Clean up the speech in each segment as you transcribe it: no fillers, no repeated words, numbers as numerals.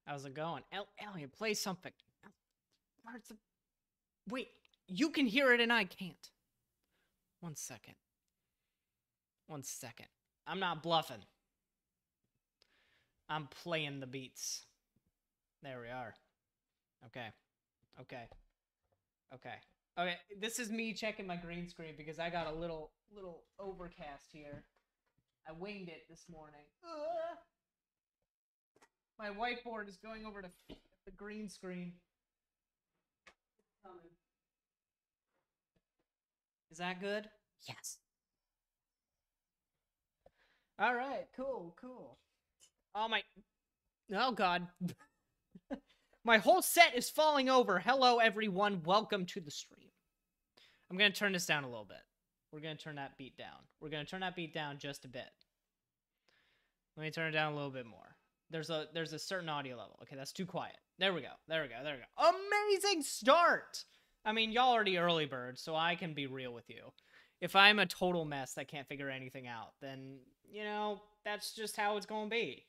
How's it going? Elliot, play something. Where's the... Wait, you can hear it and I can't. 1 second. 1 second. I'm not bluffing. I'm playing the beats. There we are. Okay. Okay. Okay. Okay, this is me checking my green screen because I got a little overcast here. I winged it this morning. Ugh. My whiteboard is going over to the green screen. Coming. Is that good? Yes. All right, cool. Oh my... Oh God. My whole set is falling over. Hello, everyone. Welcome to the stream. I'm going to turn this down a little bit. We're going to turn that beat down. We're going to turn that beat down just a bit. Let me turn it down a little bit more. There's a certain audio level. Okay, that's too quiet. There we go. Amazing start! I mean, y'all already early birds, so I can be real with you. If I'm a total mess that can't figure anything out, then, you know, that's just how it's going to be.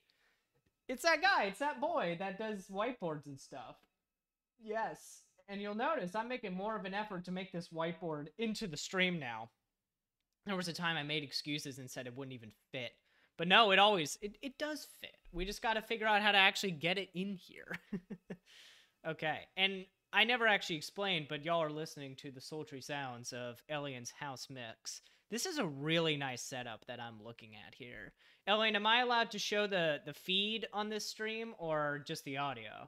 It's that guy, it's that boy that does whiteboards and stuff. Yes. And you'll notice I'm making more of an effort to make this whiteboard into the stream now. There was a time I made excuses and said it wouldn't even fit. But no, it does fit. We just got to figure out how to actually get it in here. Okay. And I never actually explained, but y'all are listening to the sultry sounds of Elian's house mix. This is a really nice setup that I'm looking at here. Elian, am I allowed to show the feed on this stream or just the audio?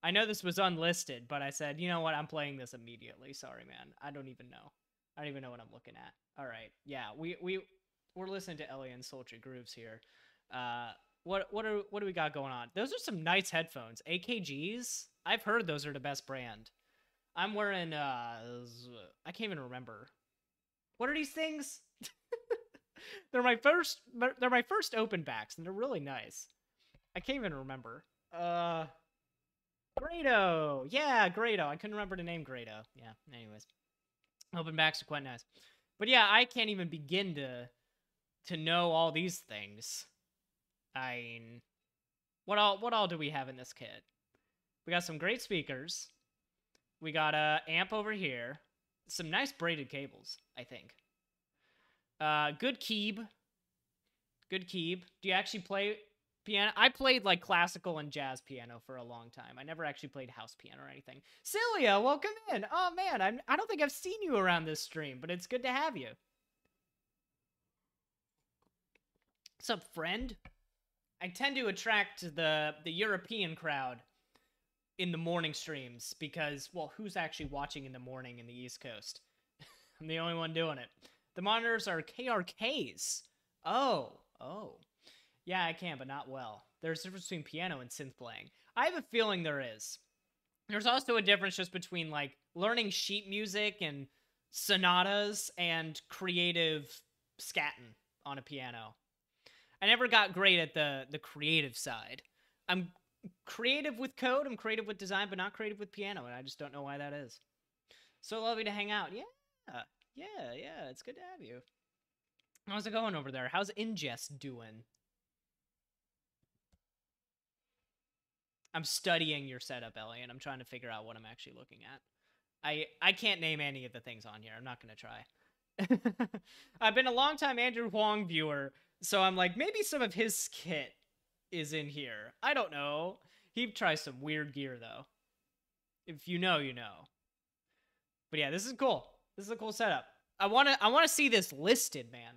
I know this was unlisted, but I said, you know what? I'm playing this immediately. Sorry, man. I don't even know. I don't even know what I'm looking at. All right. Yeah, we're listening to Elian's sultry grooves here. What do we got going on? Those are some nice headphones. AKGs? I've heard those are the best brand. I'm wearing I can't even remember. What are these things? They're my first open backs, and they're really nice. I can't even remember. Grado. Yeah, Grado. I couldn't remember the name Grado. Yeah, anyways. Open backs are quite nice. But yeah, I can't even begin to know all these things. I mean, what all do we have in this kit? We got some great speakers. We got a amp over here. Some nice braided cables, I think. Good keyb. Good keyb. Do you actually play piano? I played like classical and jazz piano for a long time. I never actually played house piano or anything. Celia, welcome in. Oh man, I don't think I've seen you around this stream, but it's good to have you. What's up, friend? I tend to attract the European crowd in the morning streams because, well, who's actually watching in the morning in the East Coast? I'm the only one doing it. The monitors are KRKs. Oh. Yeah, I can, but not well. There's a difference between piano and synth playing. I have a feeling there is. There's also a difference just between, like, learning sheet music and sonatas and creative scatting on a piano. I never got great at the creative side. I'm creative with code, I'm creative with design, but not creative with piano, and I just don't know why that is. So lovely to hang out. Yeah, it's good to have you. How's it going over there? How's Ingest doing? I'm studying your setup, Ellie, and I'm trying to figure out what I'm actually looking at. I can't name any of the things on here. I'm not going to try. I've been a long-time Andrew Huang viewer, so I'm like, maybe some of his kit is in here. I don't know. He tries some weird gear, though. If you know, you know. But yeah, this is cool. This is a cool setup. I want to see this listed, man.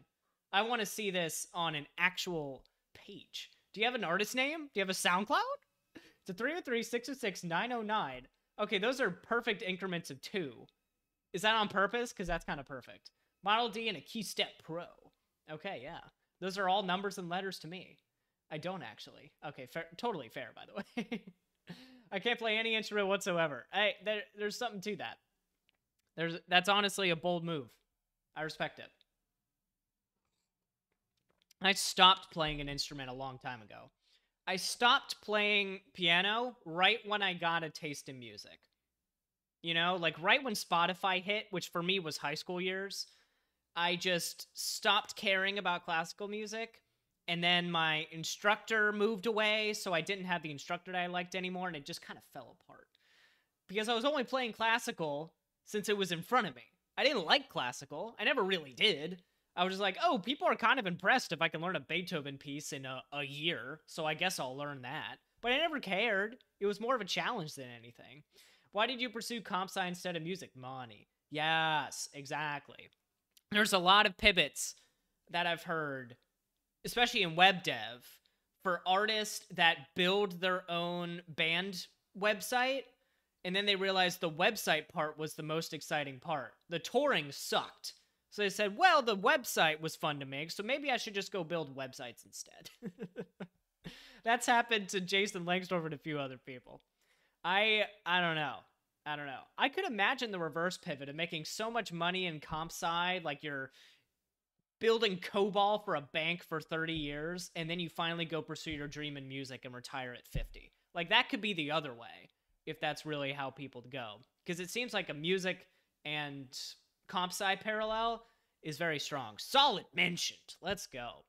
I want to see this on an actual page. Do you have an artist name? Do you have a SoundCloud? It's a 303 606 909. Okay, those are perfect increments of 2. Is that on purpose? Because that's kind of perfect. Model D and a Keystep Pro. Okay, yeah. Those are all numbers and letters to me. I don't actually. Okay, fair, totally fair, by the way. I can't play any instrument whatsoever. Hey, there's something to that. That's honestly a bold move. I respect it. I stopped playing an instrument a long time ago. I stopped playing piano right when I got a taste in music. You know, like right when Spotify hit, which for me was high school years, I just stopped caring about classical music And then my instructor moved away, so I didn't have the instructor that I liked anymore, and it just kind of fell apart. Because I was only playing classical since it was in front of me. I didn't like classical. I never really did. I was just like, oh, people are kind of impressed if I can learn a Beethoven piece in a year, so I guess I'll learn that. But I never cared. It was more of a challenge than anything. Why did you pursue comp sci instead of music? Money. Yes, exactly. There's a lot of pivots that I've heard, especially in web dev, for artists that build their own band website, and then they realized the website part was the most exciting part. The touring sucked. So they said, well, the website was fun to make, so maybe I should just go build websites instead. That's happened to Jason Langsdorff and a few other people. I don't know. I could imagine the reverse pivot of making so much money in comp sci, like you're building COBOL for a bank for 30 years, and then you finally go pursue your dream in music and retire at 50. Like, that could be the other way, if that's really how people go. Because it seems like a music and comp sci parallel is very strong. Solid mentioned. Let's go.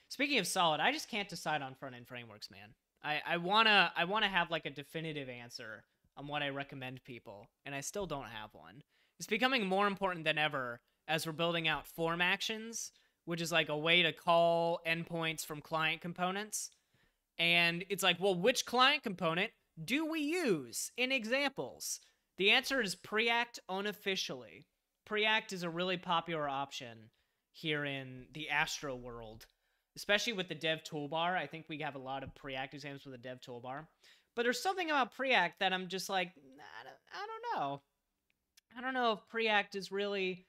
Speaking of solid, I just can't decide on front-end frameworks, man. I wanna have like a definitive answer on what I recommend people, and I still don't have one. It's becoming more important than ever as we're building out form actions, which is like a way to call endpoints from client components. And it's like, well, which client component do we use in examples? The answer is Preact unofficially. Preact is a really popular option here in the Astro world, especially with the dev toolbar. I think we have a lot of Preact examples with the dev toolbar. But there's something about Preact that I'm just like, I don't know. I don't know if Preact is really,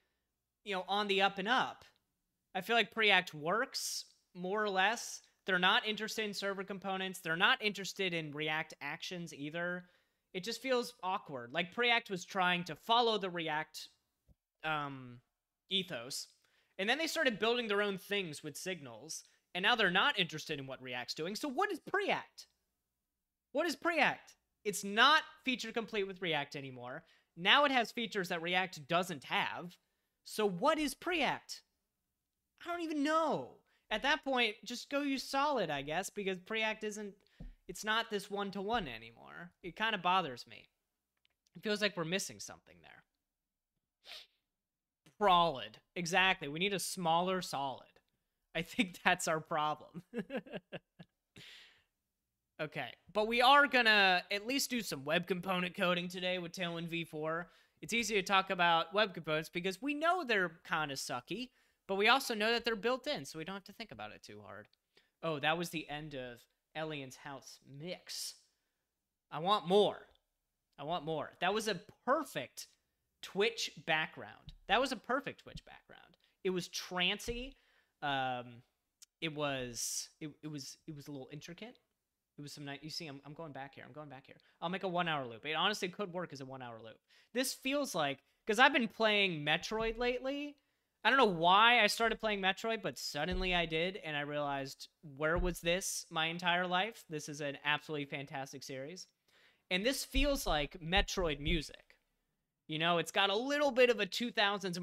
on the up and up. I feel like Preact works, more or less. They're not interested in server components. They're not interested in React actions either. It just feels awkward. Like, Preact was trying to follow the React ethos, and then they started building their own things with signals, and now they're not interested in what React's doing. So what is Preact? What is Preact? It's not feature complete with React anymore. Now it has features that React doesn't have. So what is Preact? I don't even know. At that point, just go use Solid, I guess, because Preact it's not this one-to-one anymore. It kind of bothers me. It feels like we're missing something there. Prolid. Exactly. We need a smaller Solid. I think that's our problem. Okay, but we are gonna at least do some web component coding today with Tailwind v4. It's easy to talk about web components because we know they're kind of sucky, but we also know that they're built in, so we don't have to think about it too hard. Oh, that was the end of Elian's house mix. I want more. I want more. That was a perfect Twitch background. It was trancy. It was a little intricate. It was some nice. You see, I'm going back here. I'll make a 1 hour loop. It honestly could work as a 1 hour loop. This feels like, because I've been playing Metroid lately. I don't know why I started playing Metroid, but suddenly I did, and I realized, where was this my entire life? This is an absolutely fantastic series. And this feels like Metroid music. It's got a little bit of a 2000s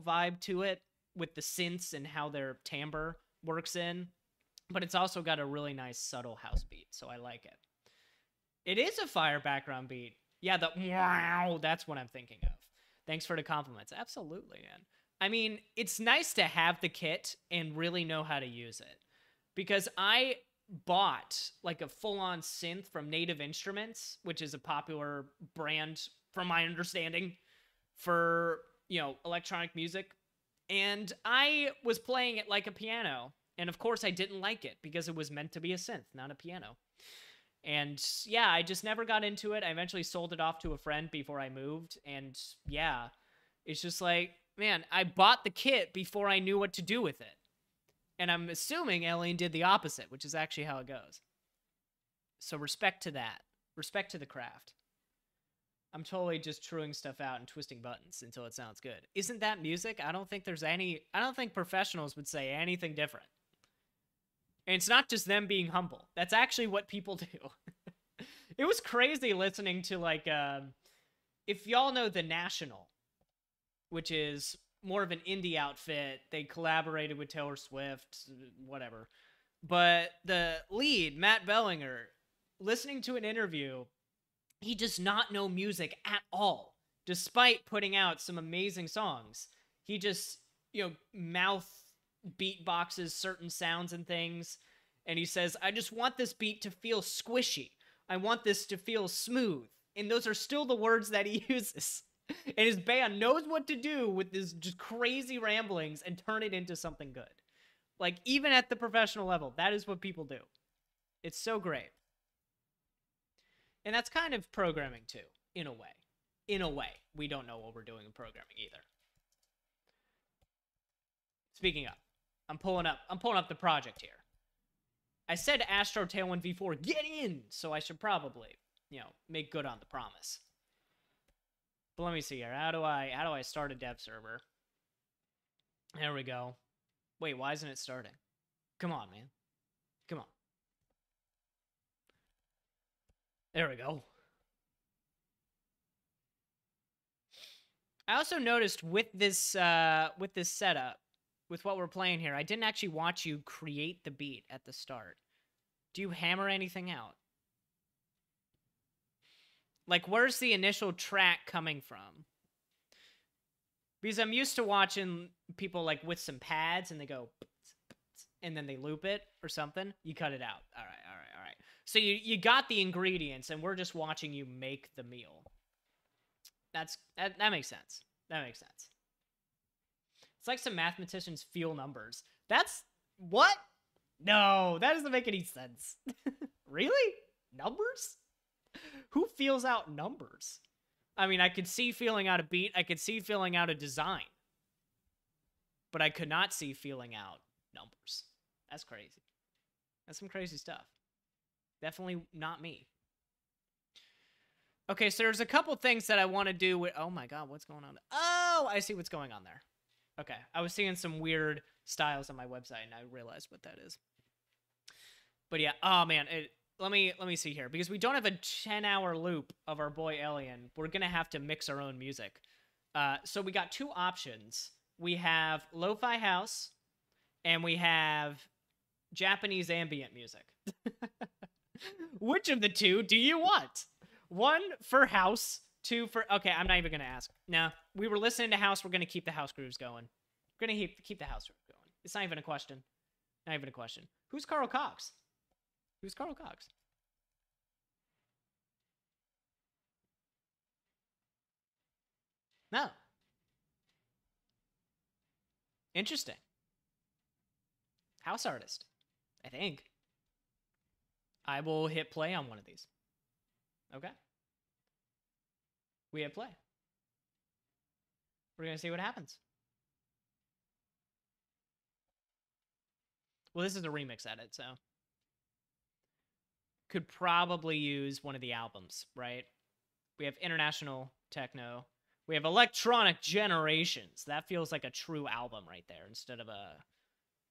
vibe to it with the synths and how their timbre works in. But it's also got a really nice subtle house beat, so I like it. It is a fire background beat. Yeah, the wow, that's what I'm thinking of. Thanks for the compliments. Absolutely, man. I mean, it's nice to have the kit and really know how to use it. Because I bought like a full-on synth from Native Instruments, which is a popular brand, from my understanding, for, electronic music. And I was playing it like a piano. And of course I didn't like it because it was meant to be a synth, not a piano. And yeah, I just never got into it. I eventually sold it off to a friend before I moved. And yeah, it's just like, man, I bought the kit before I knew what to do with it. And I'm assuming Alien did the opposite, which is actually how it goes. So respect to that. Respect to the craft. I'm totally just truing stuff out and twisting buttons until it sounds good. Isn't that music? I don't think professionals would say anything different. And it's not just them being humble. That's actually what people do. It was crazy listening to, like, if y'all know The National, which is more of an indie outfit. They collaborated with Taylor Swift, whatever. But the lead, Matt Bellinger, listening to an interview, he does not know music at all, despite putting out some amazing songs. He just, mouth beatboxes certain sounds and things. And he says, I just want this beat to feel squishy. I want this to feel smooth. And those are still the words that he uses. And his band knows what to do with this just crazy ramblings and turn it into something good. Like, even at the professional level, that is what people do. It's so great. And that's kind of programming, too, in a way. In a way. We don't know what we're doing in programming either. Speaking of, I'm pulling up the project here. I said Astro Tailwind V4, get in! So I should probably, make good on the promise. But let me see here. How do I start a dev server? There we go. Wait, why isn't it starting? Come on, man. Come on. There we go. I also noticed with this setup, with what we're playing here, I didn't actually watch you create the beat at the start. Do you hammer anything out? Like, where's the initial track coming from? Because I'm used to watching people, like, with some pads, and they go, and then they loop it or something. You cut it out. All right. So you got the ingredients, and we're just watching you make the meal. That makes sense. That makes sense. It's like some mathematicians feel numbers. That's... What? No, that doesn't make any sense. Really? Numbers? Who feels out numbers? I mean, I could see feeling out a beat. I could see feeling out a design. But I could not see feeling out numbers. That's crazy. That's some crazy stuff. Definitely not me. Okay, so there's a couple things that I want to do with... Oh my god, what's going on? Oh, I see what's going on there. Okay, I was seeing some weird styles on my website, and I realized what that is. But yeah, oh man, let me see here. Because we don't have a 10-hour loop of our boy Alien, we're going to have to mix our own music. So we got two options. We have lo-fi house, and we have Japanese ambient music. Which of the two do you want? One for house, two for... Okay, I'm not even going to ask. No, we were listening to house. We're going to keep the house grooves going. We're going to keep the house grooves going. It's not even a question. Not even a question. Who's Carl Cox? Who's Carl Cox? No. Interesting. House artist, I think. I will hit play on one of these. Okay. We hit play. We're going to see what happens. Well, this is a remix edit, so... Could probably use one of the albums, right? We have International Techno. We have Electronic Generations. That feels like a true album right there instead of a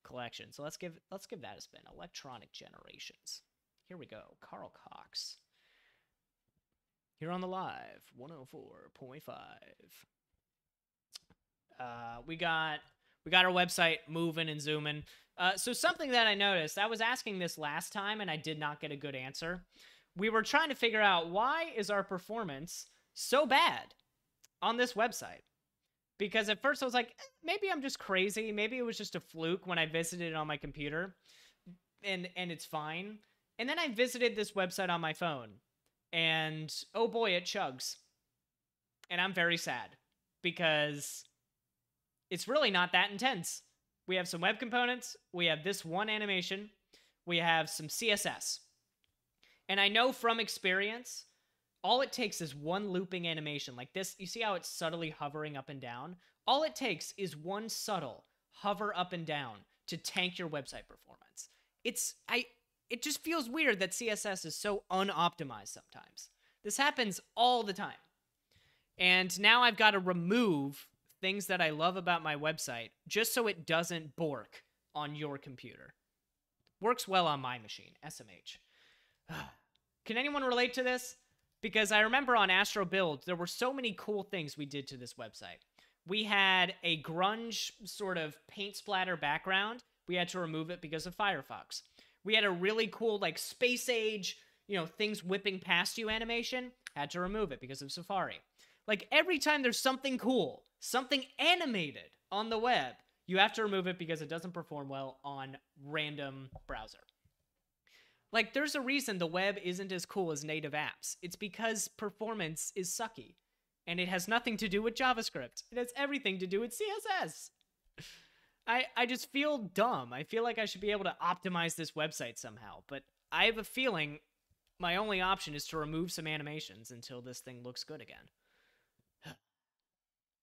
collection. So let's give that a spin. Electronic Generations. Here we go. Carl Cox. Here on the live 104.5. We got our website moving and zooming. So something that I noticed, I was asking this last time and I did not get a good answer. We were trying to figure out, why is our performance so bad on this website? Because at first I was like, maybe I'm just crazy. Maybe it was just a fluke when I visited it on my computer and it's fine. And then I visited this website on my phone and oh boy, it chugs. And I'm very sad because it's really not that intense. We have some web components. We have this one animation. We have some CSS. And I know from experience, all it takes is one looping animation like this. You see how it's subtly hovering up and down? All it takes is one subtle hover up and down to tank your website performance. It just feels weird that CSS is so unoptimized sometimes. This happens all the time. And now I've got to remove things that I love about my website just so it doesn't bork on your computer. Works well on my machine, SMH. Can anyone relate to this? Because I remember on Astro Build, there were so many cool things we did to this website. we had a grunge sort of paint splatter background. We had to remove it because of Firefox. We had a really cool, like, space age, you know, things whipping past you animation. Had to remove it because of Safari. Like, every time there's something cool, something animated on the web, you have to remove it because it doesn't perform well on random browser. Like, there's a reason the web isn't as cool as native apps. It's because performance is sucky. And it has nothing to do with JavaScript. It has everything to do with CSS. I just feel dumb. I feel like I should be able to optimize this website somehow. But I have a feeling my only option is to remove some animations until this thing looks good again.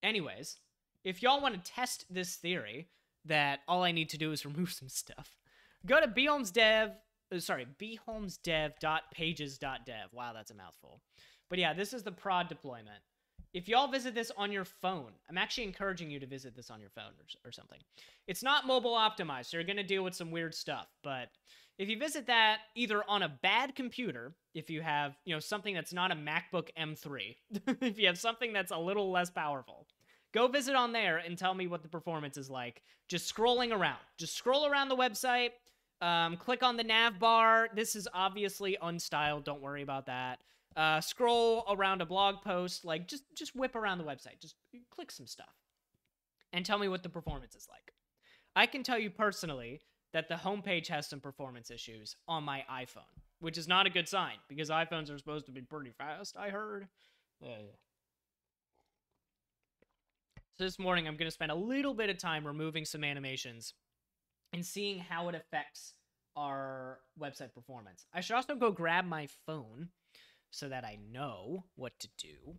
Anyways, if y'all want to test this theory that all I need to do is remove some stuff, go to bholmesdev.pages.dev. Wow, that's a mouthful. But yeah, this is the prod deployment. If y'all visit this on your phone, I'm actually encouraging you to visit this on your phone or something. It's not mobile optimized, so you're going to deal with some weird stuff. But if you visit that either on a bad computer, if you have, you know, something that's not a MacBook M3, if you have something that's a little less powerful, go visit on there and tell me what the performance is like. Just scrolling around. Just scroll around the website. Click on the nav bar. This is obviously unstyled. Don't worry about that. Scroll around a blog post. Like, just whip around the website. Just click some stuff. And tell me what the performance is like. I can tell you personally that the homepage has some performance issues on my iPhone, which is not a good sign, because iPhones are supposed to be pretty fast, I heard. So this morning, I'm going to spend a little bit of time removing some animations and seeing how it affects our website performance. I should also go grab my phone so that I know what to do,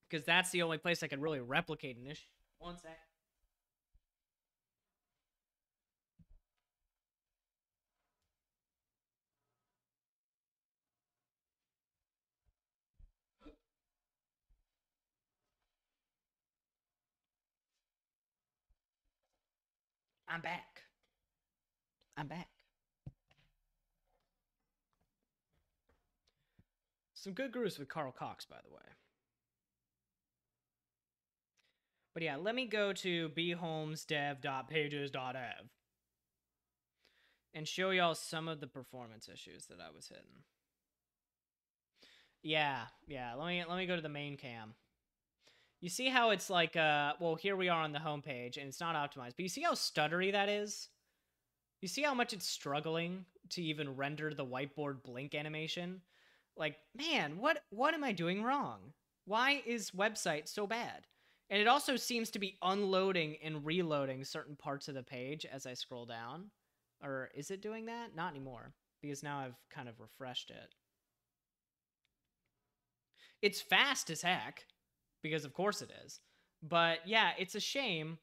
because that's the only place I can really replicate an issue. One sec. I'm back. Some good grooves with Carl Cox, by the way. But yeah, let me go to bholmesdev.pages.dev and show y'all some of the performance issues that I was hitting. Yeah. Let me go to the main cam. You see how it's like, well, here we are on the homepage, and it's not optimized. But you see how stuttery that is? You see how much it's struggling to even render the whiteboard blink animation? Like, man, what am I doing wrong? Why is website so bad? And it also seems to be unloading and reloading certain parts of the page as I scroll down. Or is it doing that? Not anymore, because now I've kind of refreshed it. It's fast as heck, because of course it is. But yeah, it's a shame.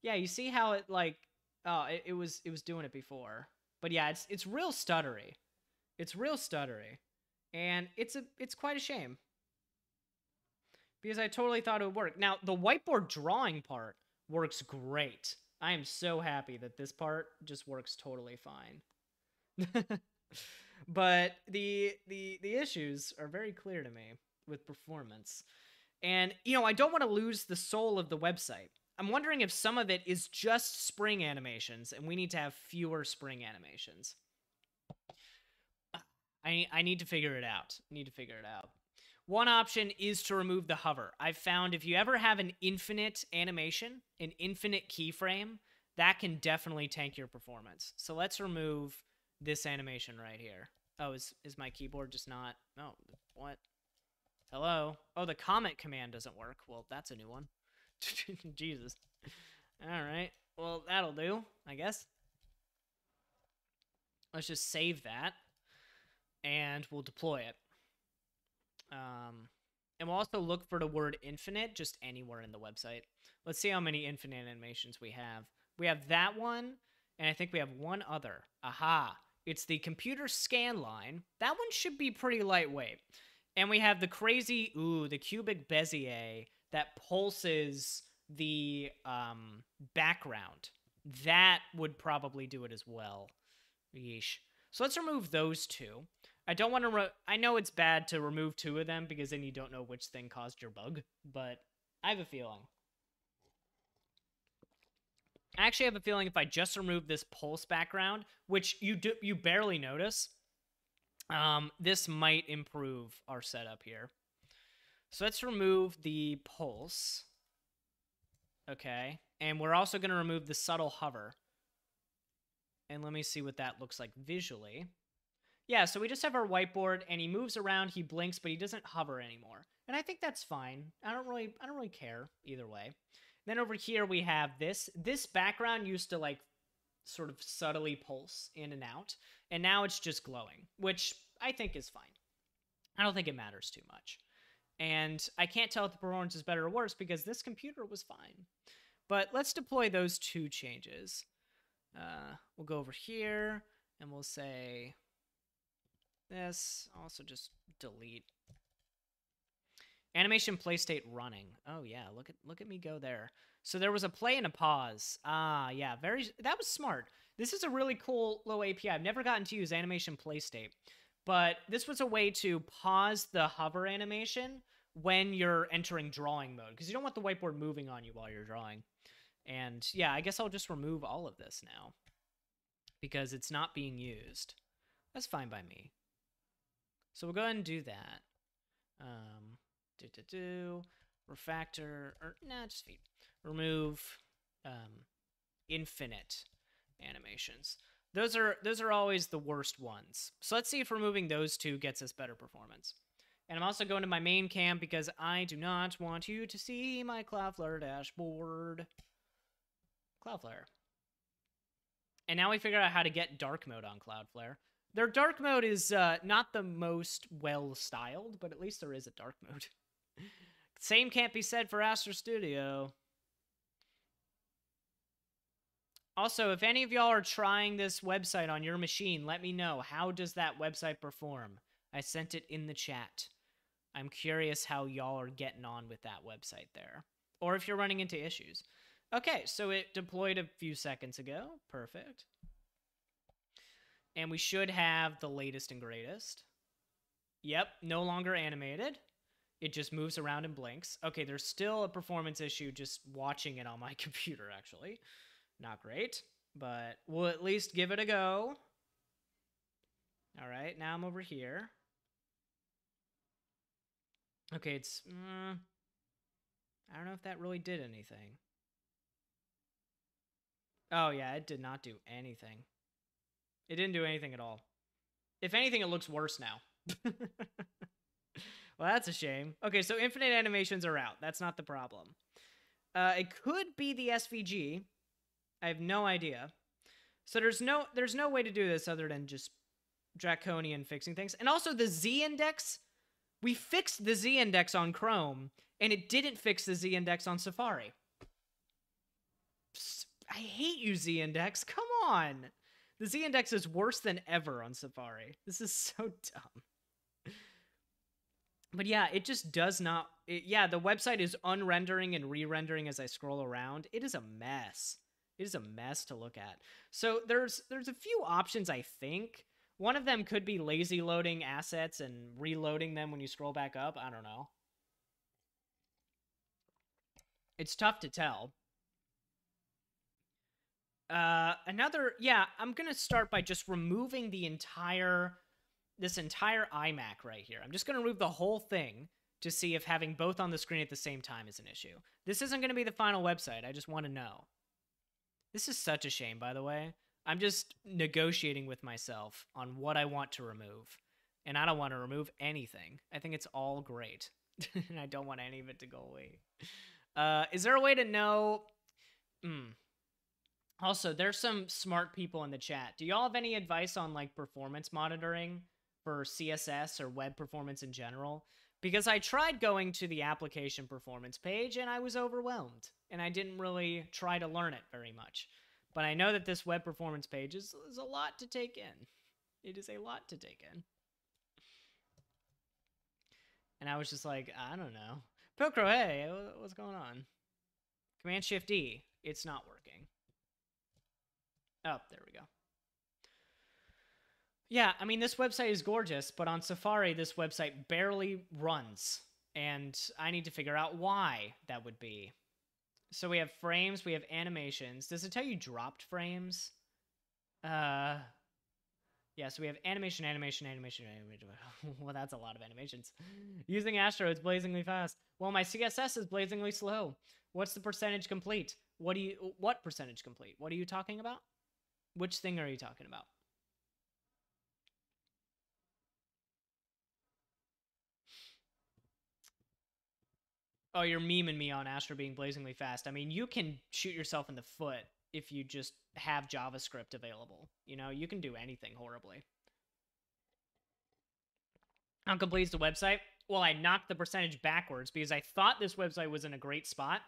Yeah, you see how it, like, oh, it was doing it before. But yeah, it's real stuttery. It's real stuttery. And it's quite a shame, because I totally thought it would work. Now, the whiteboard drawing part works great. I am so happy that this part just works totally fine. But the issues are very clear to me with performance. And, you know, I don't want to lose the soul of the website. I'm wondering if some of it is just spring animations, and we need to have fewer spring animations. I need to figure it out. One option is to remove the hover. I've found if you ever have an infinite animation, an infinite keyframe, that can definitely tank your performance. So let's remove this animation right here. Oh, is my keyboard just not... Oh, what? Hello? Oh, the comment command doesn't work. Well, that's a new one. Jesus. Alright. Well, that'll do, I guess. Let's just save that. And we'll deploy it. And we'll also look for the word infinite just anywhere in the website. Let's see how many infinite animations we have. We have that one, and I think we have one other. Aha! It's the computer scan line. That one should be pretty lightweight. And we have the crazy, the cubic Bezier that pulses the background. That would probably do it as well. Yeesh. So let's remove those two. I don't want to... I know it's bad to remove two of them, because then you don't know which thing caused your bug, but I have a feeling. I actually have a feeling if I just remove this pulse background, which you barely notice, this might improve our setup here. So let's remove the pulse. Okay. And we're also going to remove the subtle hover. And let me see what that looks like visually. Yeah, so we just have our whiteboard, and he moves around, he blinks, but he doesn't hover anymore. And I think that's fine. I don't really care either way. Then over here we have this. This background used to like sort of subtly pulse in and out, and now it's just glowing, which I think is fine. I don't think it matters too much. And I can't tell if the performance is better or worse because this computer was fine. But let's deploy those two changes. We'll go over here, and we'll say this. Also just delete. Animation play state running. Oh yeah, look at me go there. So there was a play and a pause. Ah, yeah, that was smart. This is a really cool little API. I've never gotten to use animation play state, but this was a way to pause the hover animation when you're entering drawing mode, because you don't want the whiteboard moving on you while you're drawing. And yeah, I guess I'll just remove all of this now because it's not being used. That's fine by me. So we'll go ahead and do that. Refactor, or nah, just feed. Remove infinite animations. Those are always the worst ones. So let's see if removing those two gets us better performance. And I'm also going to my main cam because I do not want you to see my Cloudflare dashboard. Cloudflare. And now we figure out how to get dark mode on Cloudflare. Their dark mode is not the most well-styled, but at least there is a dark mode. Same can't be said for Astro Studio. Also, if any of y'all are trying this website on your machine, let me know. How does that website perform? I sent it in the chat. I'm curious how y'all are getting on with that website there. Or if you're running into issues. Okay, so it deployed a few seconds ago. Perfect. And we should have the latest and greatest. Yep, no longer animated. It just moves around and blinks. Okay, there's still a performance issue just watching it on my computer, actually. Not great, but we'll at least give it a go. All right, now I'm over here. Okay, it's... I don't know if that really did anything. Oh, yeah, it did not do anything. It didn't do anything at all. If anything, it looks worse now. Well, that's a shame. Okay, so infinite animations are out. That's not the problem. It could be the SVG. I have no idea. So there's no way to do this other than just draconian fixing things. And also the Z-index, we fixed the Z-index on Chrome, and it didn't fix the Z-index on Safari. I hate you, Z-index. Come on. The Z-index is worse than ever on Safari. This is so dumb. But yeah, it just does not... yeah, the website is unrendering and re-rendering as I scroll around. It is a mess. It is a mess to look at. So there's a few options, I think. One of them could be lazy loading assets and reloading them when you scroll back up. I don't know. It's tough to tell. Yeah, I'm going to start by just removing this entire iMac right here. I'm just going to remove the whole thing to see if having both on the screen at the same time is an issue. This isn't going to be the final website. I just want to know. This is such a shame, by the way. I'm just negotiating with myself on what I want to remove. And I don't want to remove anything. I think it's all great. And I don't want any of it to go away. Is there a way to know... Also, there's some smart people in the chat. Do y'all have any advice on like performance monitoring for CSS or web performance in general? Because I tried going to the application performance page and I was overwhelmed. And I didn't really try to learn it very much. But I know that this web performance page is a lot to take in. It is a lot to take in. And I was just like, I don't know. Pilcro, hey, what's going on? Command-Shift-D. It's not working. Oh, there we go. Yeah, I mean, this website is gorgeous, but on Safari, this website barely runs. And I need to figure out why that would be. So we have frames, we have animations. Does it tell you dropped frames? Yeah, so we have animation. Well, that's a lot of animations. Using Astro, it's blazingly fast. Well, my CSS is blazingly slow. What's the percentage complete? What percentage complete? What are you talking about? Which thing are you talking about? Oh, you're memeing me on Astro being blazingly fast. I mean, you can shoot yourself in the foot if you just have JavaScript available. You know, you can do anything horribly. How complete is the website? Well, I knocked the percentage backwards because I thought this website was in a great spot.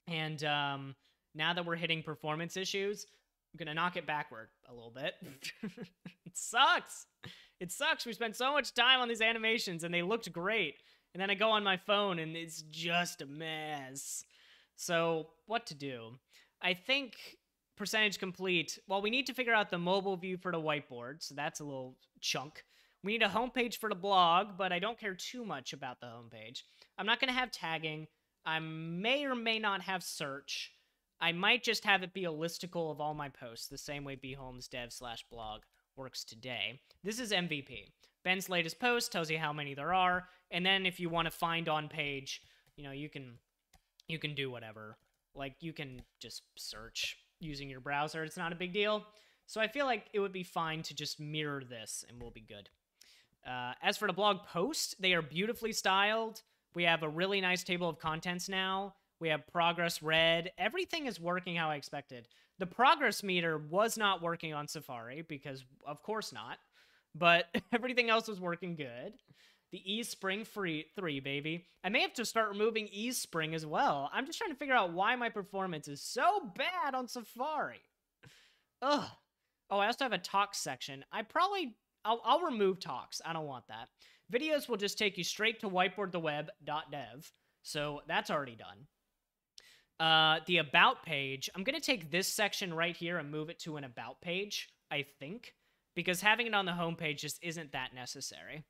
And now that we're hitting performance issues, I'm going to knock it backward a little bit. It sucks. It sucks. We spent so much time on these animations and they looked great. And then I go on my phone and it's just a mess. So what to do? I think percentage complete. Well, we need to figure out the mobile view for the whiteboard. So that's a little chunk. We need a homepage for the blog, but I don't care too much about the homepage. I'm not going to have tagging. I may or may not have search. I might just have it be a listicle of all my posts, the same way bholmesdev/blog works today. This is MVP. Ben's latest post tells you how many there are, and then if you want to find on page, you know, you can do whatever. Like, you can just search using your browser. It's not a big deal. So I feel like it would be fine to just mirror this, and we'll be good. As for the blog post, they are beautifully styled. We have a really nice table of contents now. We have progress red. Everything is working how I expected. The progress meter was not working on Safari because, of course not. But everything else was working good. The eSpring 3, baby. I may have to start removing eSpring as well. I'm just trying to figure out why my performance is so bad on Safari. Ugh. Oh, I also have a talks section. I'll remove talks. I don't want that. Videos will just take you straight to whiteboardtheweb.dev. So that's already done. The about page, I'm going to take this section right here and move it to an about page, I think, because having it on the home page just isn't that necessary.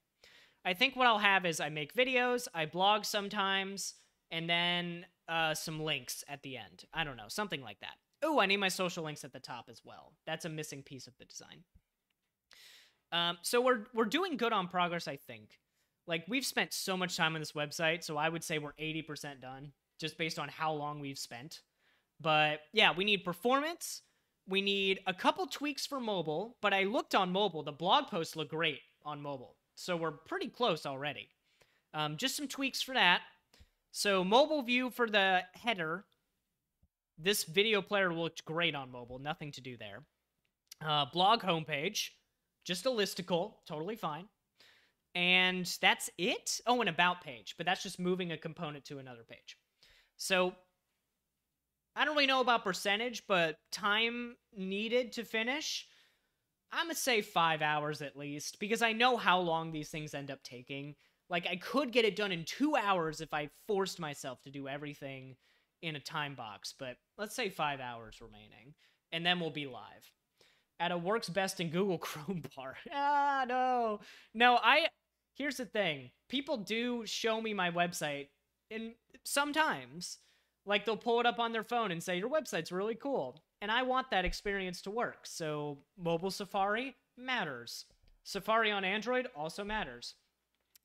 I think what I'll have is I make videos, I blog sometimes, and then some links at the end. I don't know, something like that. Oh, I need my social links at the top as well. That's a missing piece of the design. So we're doing good on progress, I think. Like, we've spent so much time on this website, so I would say we're 80% done, just based on how long we've spent. But yeah, we need performance. We need a couple tweaks for mobile, but I looked on mobile. The blog posts look great on mobile, so we're pretty close already. Just some tweaks for that. So mobile view for the header. This video player looked great on mobile. Nothing to do there. Blog homepage. Just a listicle. Totally fine. And that's it? Oh, an about page. But that's just moving a component to another page. So I don't really know about percentage, but time needed to finish, I'm going to say 5 hours at least, because I know how long these things end up taking. Like, I could get it done in 2 hours if I forced myself to do everything in a time box, but let's say 5 hours remaining, and then we'll be live. At a works best in Google Chrome bar. No. Here's the thing. People do show me my website, and sometimes, like, they'll pull it up on their phone and say, your website's really cool. And I want that experience to work. So mobile Safari matters. Safari on Android also matters.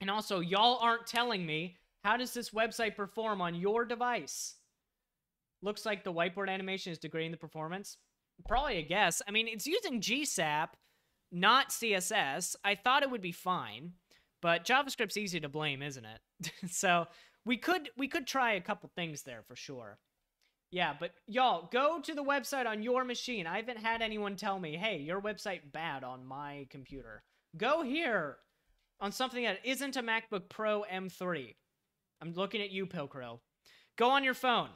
And also, y'all aren't telling me, how does this website perform on your device? Looks like the whiteboard animation is degrading the performance. Probably a guess. I mean, it's using GSAP, not CSS. I thought it would be fine, but JavaScript's easy to blame, isn't it? So we could try a couple things there for sure. Yeah, but y'all, go to the website on your machine. I haven't had anyone tell me, hey, your website bad on my computer. Go here on something that isn't a MacBook Pro M3. I'm looking at you, Pilcrow. Go on your phone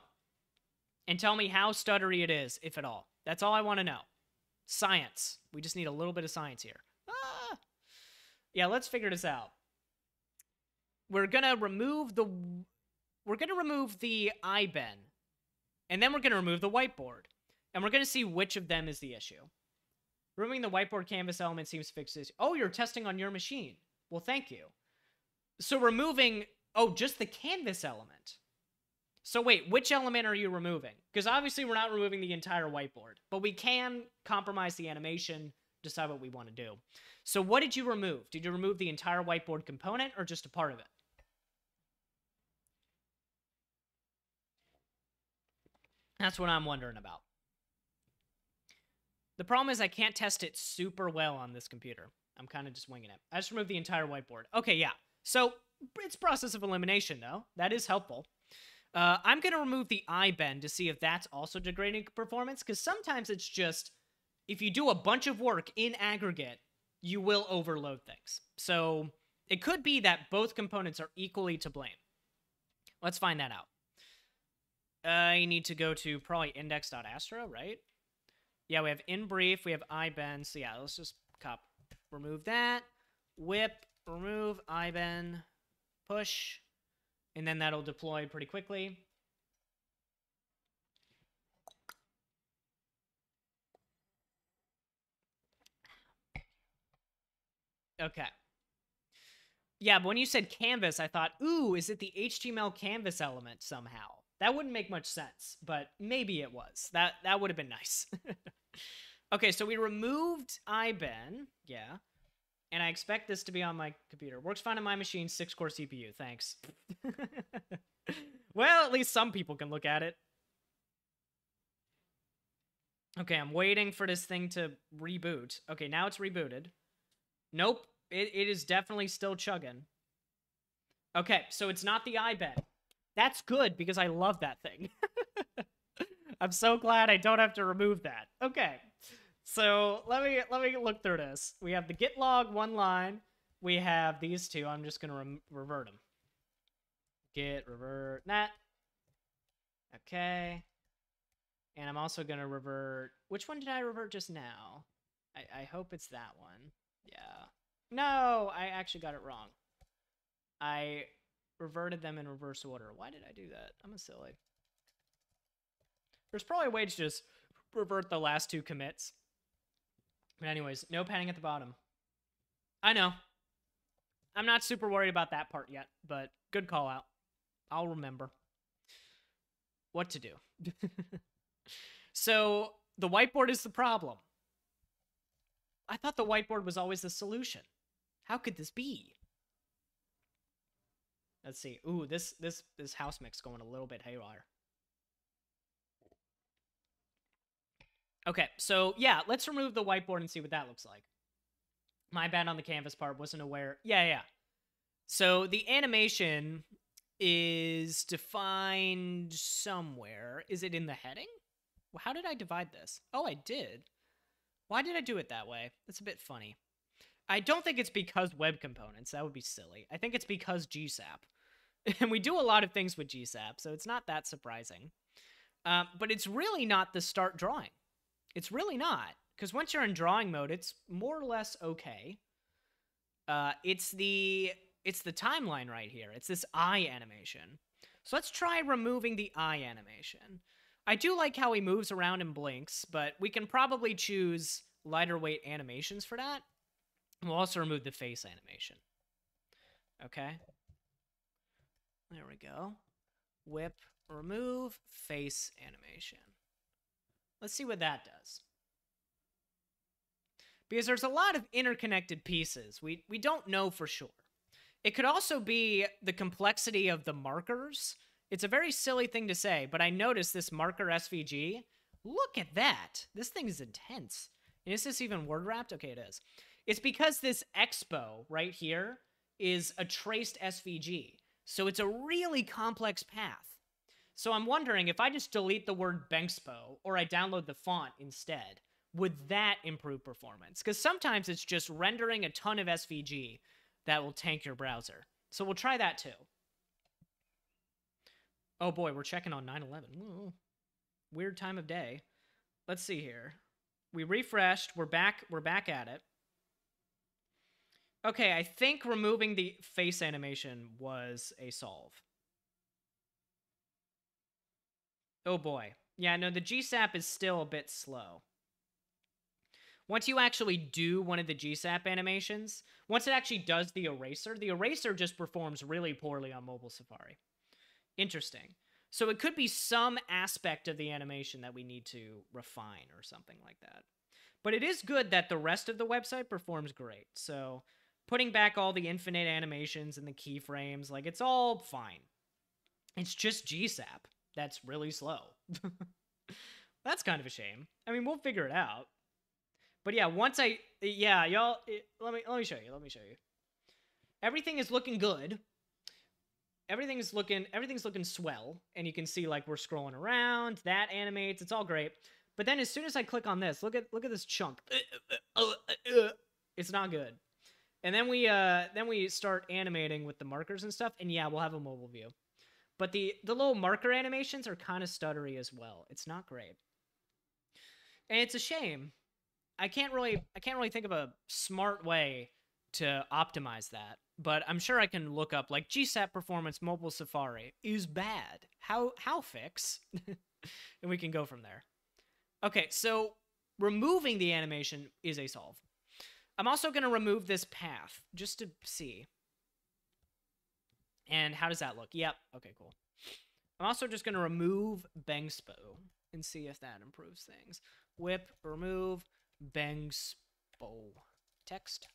and tell me how stuttery it is, if at all. That's all I want to know. Science. We just need a little bit of science here. Yeah, let's figure this out. We're gonna remove the IBEN, and then we're gonna remove the whiteboard, and we're gonna see which of them is the issue. Removing the whiteboard canvas element seems to fix this. Oh, you're testing on your machine. Well, thank you. So removing, just the canvas element. So wait, which element are you removing? Because obviously we're not removing the entire whiteboard, but we can compromise the animation, decide what we want to do. So what did you remove? Did you remove the entire whiteboard component or just a part of it? That's what I'm wondering about. The problem is I can't test it super well on this computer. I'm kind of just winging it. I just removed the entire whiteboard. Okay, yeah. So it's process of elimination, though. That is helpful. I'm going to remove the eye bend to see if that's also degrading performance, because sometimes it's just, if you do a bunch of work in aggregate, you will overload things. So it could be that both components are equally to blame. Let's find that out. I need to go to probably index.astro, right? Yeah, we have in brief, we have eye bend. So yeah, let's just remove that. Whip, remove eye bend, push. And then that'll deploy pretty quickly. Okay. Yeah, but when you said canvas, I thought, ooh, is it the HTML canvas element somehow? That wouldn't make much sense, but maybe it was. That would have been nice. Okay, so we removed iBen. Yeah. And I expect this to be on my computer. Works fine on my machine, 6-core CPU. Thanks. Well, at least some people can look at it. Okay, I'm waiting for this thing to reboot. Okay, now it's rebooted. Nope, it is definitely still chugging. Okay, so it's not the iBed. That's good, because I love that thing. I'm so glad I don't have to remove that. Okay, so let me look through this. We have the git log, one line. We have these two. I'm just going to revert them. Git, revert, that. Okay. And I'm also going to revert... Which one did I revert just now? I hope it's that one. Yeah. No, I actually got it wrong. I reverted them in reverse order. Why did I do that? I'm a silly. There's probably a way to just revert the last two commits. But anyways, no padding at the bottom. I know. I'm not super worried about that part yet, but good call out. I'll remember what to do. So the whiteboard is the problem. I thought the whiteboard was always the solution. How could this be? Let's see. Ooh, this house mix going a little bit haywire. Okay, so yeah, let's remove the whiteboard and see what that looks like. My bad on the canvas part, wasn't aware. Yeah. So the animation is defined somewhere. Is it in the heading? Well, how did I divide this? Oh, I did. Why did I do it that way? That's a bit funny. I don't think it's because web components. That would be silly. I think it's because GSAP. And we do a lot of things with GSAP, so it's not that surprising. But it's really not the start drawing. It's really not. Because once you're in drawing mode, it's more or less okay. It's the timeline right here. It's this eye animation. So let's try removing the eye animation. I do like how he moves around and blinks, but we can probably choose lighter weight animations for that. We'll also remove the face animation. Okay. There we go. Whip, remove, face animation. Let's see what that does. Because there's a lot of interconnected pieces. We don't know for sure. It could also be the complexity of the markers. It's a very silly thing to say, but I noticed this marker SVG. Look at that. This thing is intense. And is this even word wrapped? Okay, it is. It's because this expo right here is a traced SVG. So it's a really complex path. So I'm wondering if I just delete the word Bankspo or I download the font instead, would that improve performance? Because sometimes it's just rendering a ton of SVG that will tank your browser. So we'll try that too. Oh boy, we're checking on 9/11. Weird time of day. Let's see here. We refreshed. We're back at it. Okay, I think removing the face animation was a solve. Oh boy. Yeah, no, the GSAP is still a bit slow. Once you actually do one of the GSAP animations, once it actually does the eraser just performs really poorly on mobile Safari. Interesting. So it could be some aspect of the animation that we need to refine or something like that. But it is good that the rest of the website performs great. So putting back all the infinite animations and the keyframes, like, it's all fine. It's just GSAP that's really slow. That's kind of a shame. I mean, we'll figure it out. But yeah, once y'all, let me show you. Let me show you. Everything is looking good. Everything's looking swell, and you can see, like, we're scrolling around. That animates. It's all great. But then as soon as I click on this, look at this chunk. It's not good. And then we start animating with the markers and stuff, and yeah, we'll have a mobile view. But the little marker animations are kind of stuttery as well. It's not great. And it's a shame. I can't really think of a smart way to optimize that. But I'm sure I can look up, like, GSAP performance mobile Safari is bad. How fix? And we can go from there. Okay, so removing the animation is a solve. I'm also going to remove this path just to see. And how does that look? Yep. Okay, cool. I'm also just going to remove Bengspo and see if that improves things. Whip, remove, Bengspo. Text.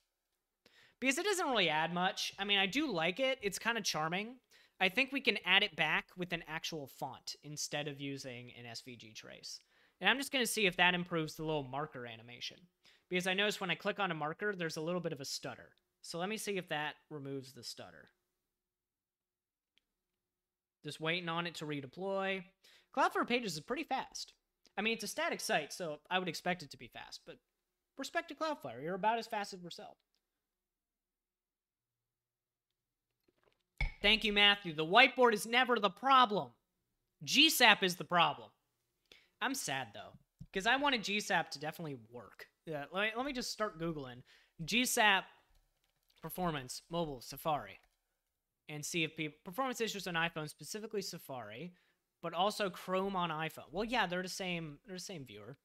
Because it doesn't really add much. I mean, I do like it. It's kind of charming. I think we can add it back with an actual font instead of using an SVG trace. And I'm just going to see if that improves the little marker animation. Because I notice when I click on a marker, there's a little bit of a stutter. So let me see if that removes the stutter. Just waiting on it to redeploy. Cloudflare Pages is pretty fast. I mean, it's a static site, so I would expect it to be fast. But respect to Cloudflare. You're about as fast as Vercel. Thank you, Matthew. The whiteboard is never the problem. GSAP is the problem. I'm sad, though, because I wanted GSAP to definitely work. Yeah, let me just start Googling GSAP performance mobile Safari and see if performance issues on iPhone, specifically Safari, but also Chrome on iPhone. Well, yeah, they're the same viewer.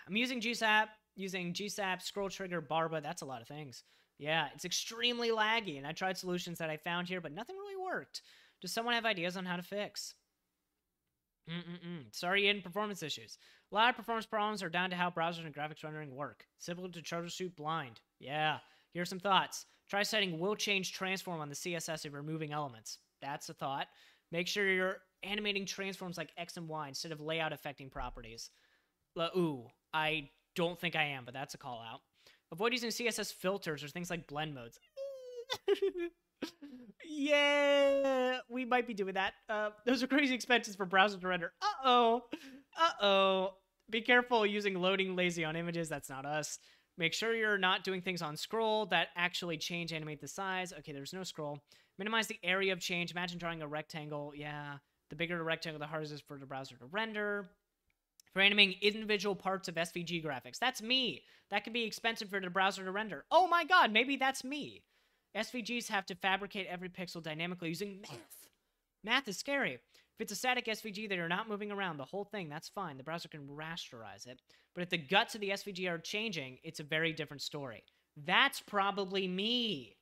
I'm using GSAP, scroll trigger, Barba. That's a lot of things. Yeah, it's extremely laggy, and I tried solutions that I found here, but nothing really worked. Does someone have ideas on how to fix? Sorry, Ian, performance issues. A lot of performance problems are down to how browsers and graphics rendering work. Simple to troubleshoot blind. Yeah, here's some thoughts. Try setting will change transform on the CSS and removing elements. That's a thought. Make sure you're animating transforms like X and Y instead of layout affecting properties. Ooh, I don't think I am, but that's a call out. Avoid using CSS filters or things like blend modes. Yeah, we might be doing that. Those are crazy expenses for browser to render. Uh-oh. Be careful using loading lazy on images. That's not us. Make sure you're not doing things on scroll that actually animate the size. Okay, there's no scroll. Minimize the area of change. Imagine drawing a rectangle. Yeah, the bigger the rectangle, the harder it is for the browser to render. For animating individual parts of SVG graphics. That's me. That can be expensive for the browser to render. Oh my god, maybe that's me. SVGs have to fabricate every pixel dynamically using math. Math is scary. If it's a static SVG that you're not moving around the whole thing, that's fine. The browser can rasterize it. But if the guts of the SVG are changing, it's a very different story. That's probably me.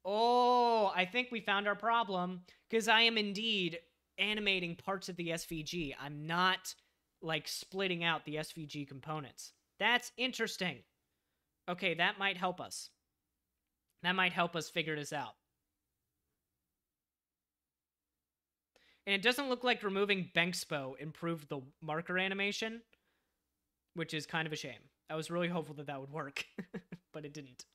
Oh, I think we found our problem. Because I am indeed animating parts of the SVG. I'm not, like, splitting out the SVG components. That's interesting. Okay, that might help us. That might help us figure this out. And it doesn't look like removing Bengspo improved the marker animation, which is kind of a shame. I was really hopeful that that would work, but it didn't.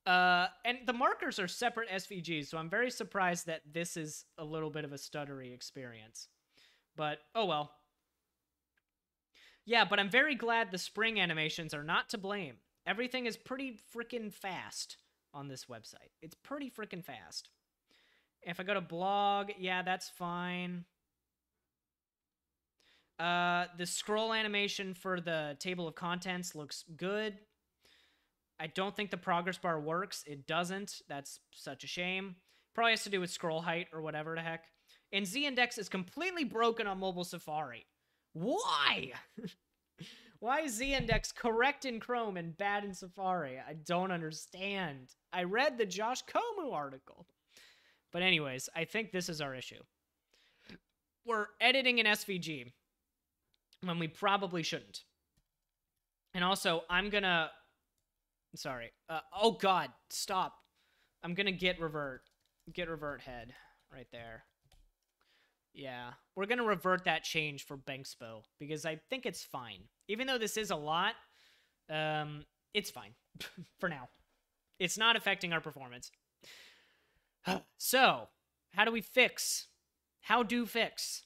And the markers are separate SVGs, so I'm very surprised that this is a little bit of a stuttery experience. But, oh well. Yeah, but I'm very glad the spring animations are not to blame. Everything is pretty freaking fast on this website. It's pretty freaking fast. If I go to blog, yeah, that's fine. The scroll animation for the table of contents looks good. I don't think the progress bar works. It doesn't. That's such a shame. Probably has to do with scroll height or whatever the heck. And Z-index is completely broken on mobile Safari. Why? Why is Z-index correct in Chrome and bad in Safari? I don't understand. I read the Josh Komu article. But anyways, I think this is our issue. we're editing an SVG when we probably shouldn't. And also, I'm gonna... Sorry. Oh, God. Stop. I'm gonna get revert head right there. Yeah. We're gonna revert that change for Bankspo because I think it's fine. Even though this is a lot, it's fine for now. It's not affecting our performance. So, how do we fix? How do fix?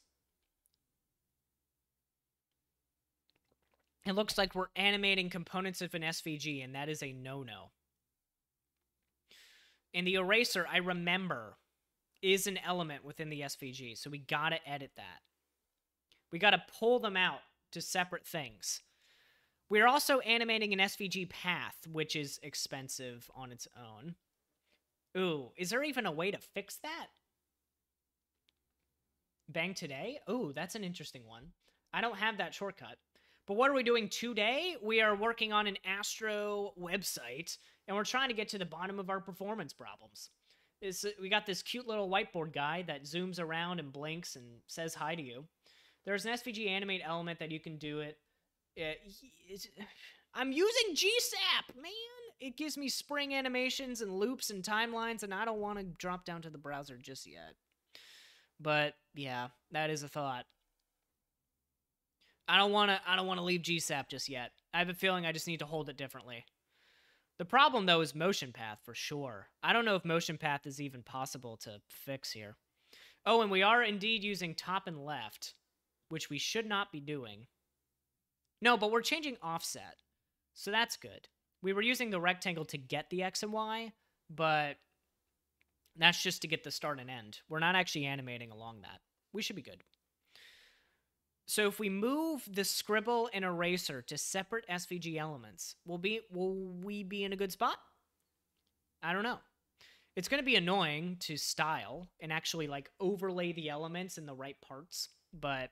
It looks like we're animating components of an SVG, and that is a no-no. And the eraser, I remember, is an element within the SVG, so we gotta edit that. We gotta pull them out to separate things. We're also animating an SVG path, which is expensive on its own. Ooh, is there even a way to fix that? Bang today? Ooh, that's an interesting one. I don't have that shortcut. But what are we doing today? We are working on an Astro website, and we're trying to get to the bottom of our performance problems. We got this cute little whiteboard guy that zooms around and blinks and says hi to you. There's an SVG animate element that you can do it. I'm using GSAP, man! It gives me spring animations and loops and timelines, and I don't want to drop down to the browser just yet. But, yeah, that is a thought. I don't want to leave GSAP just yet. I have a feeling I just need to hold it differently. The problem, though, is motion path, for sure. I don't know if motion path is even possible to fix here. Oh, and we are indeed using top and left, which we should not be doing. No, but we're changing offset, so that's good. We were using the rectangle to get the X and Y, but that's just to get the start and end. We're not actually animating along that. We should be good. So if we move the scribble and eraser to separate SVG elements, will we be in a good spot? I don't know. It's going to be annoying to style and actually like overlay the elements in the right parts, but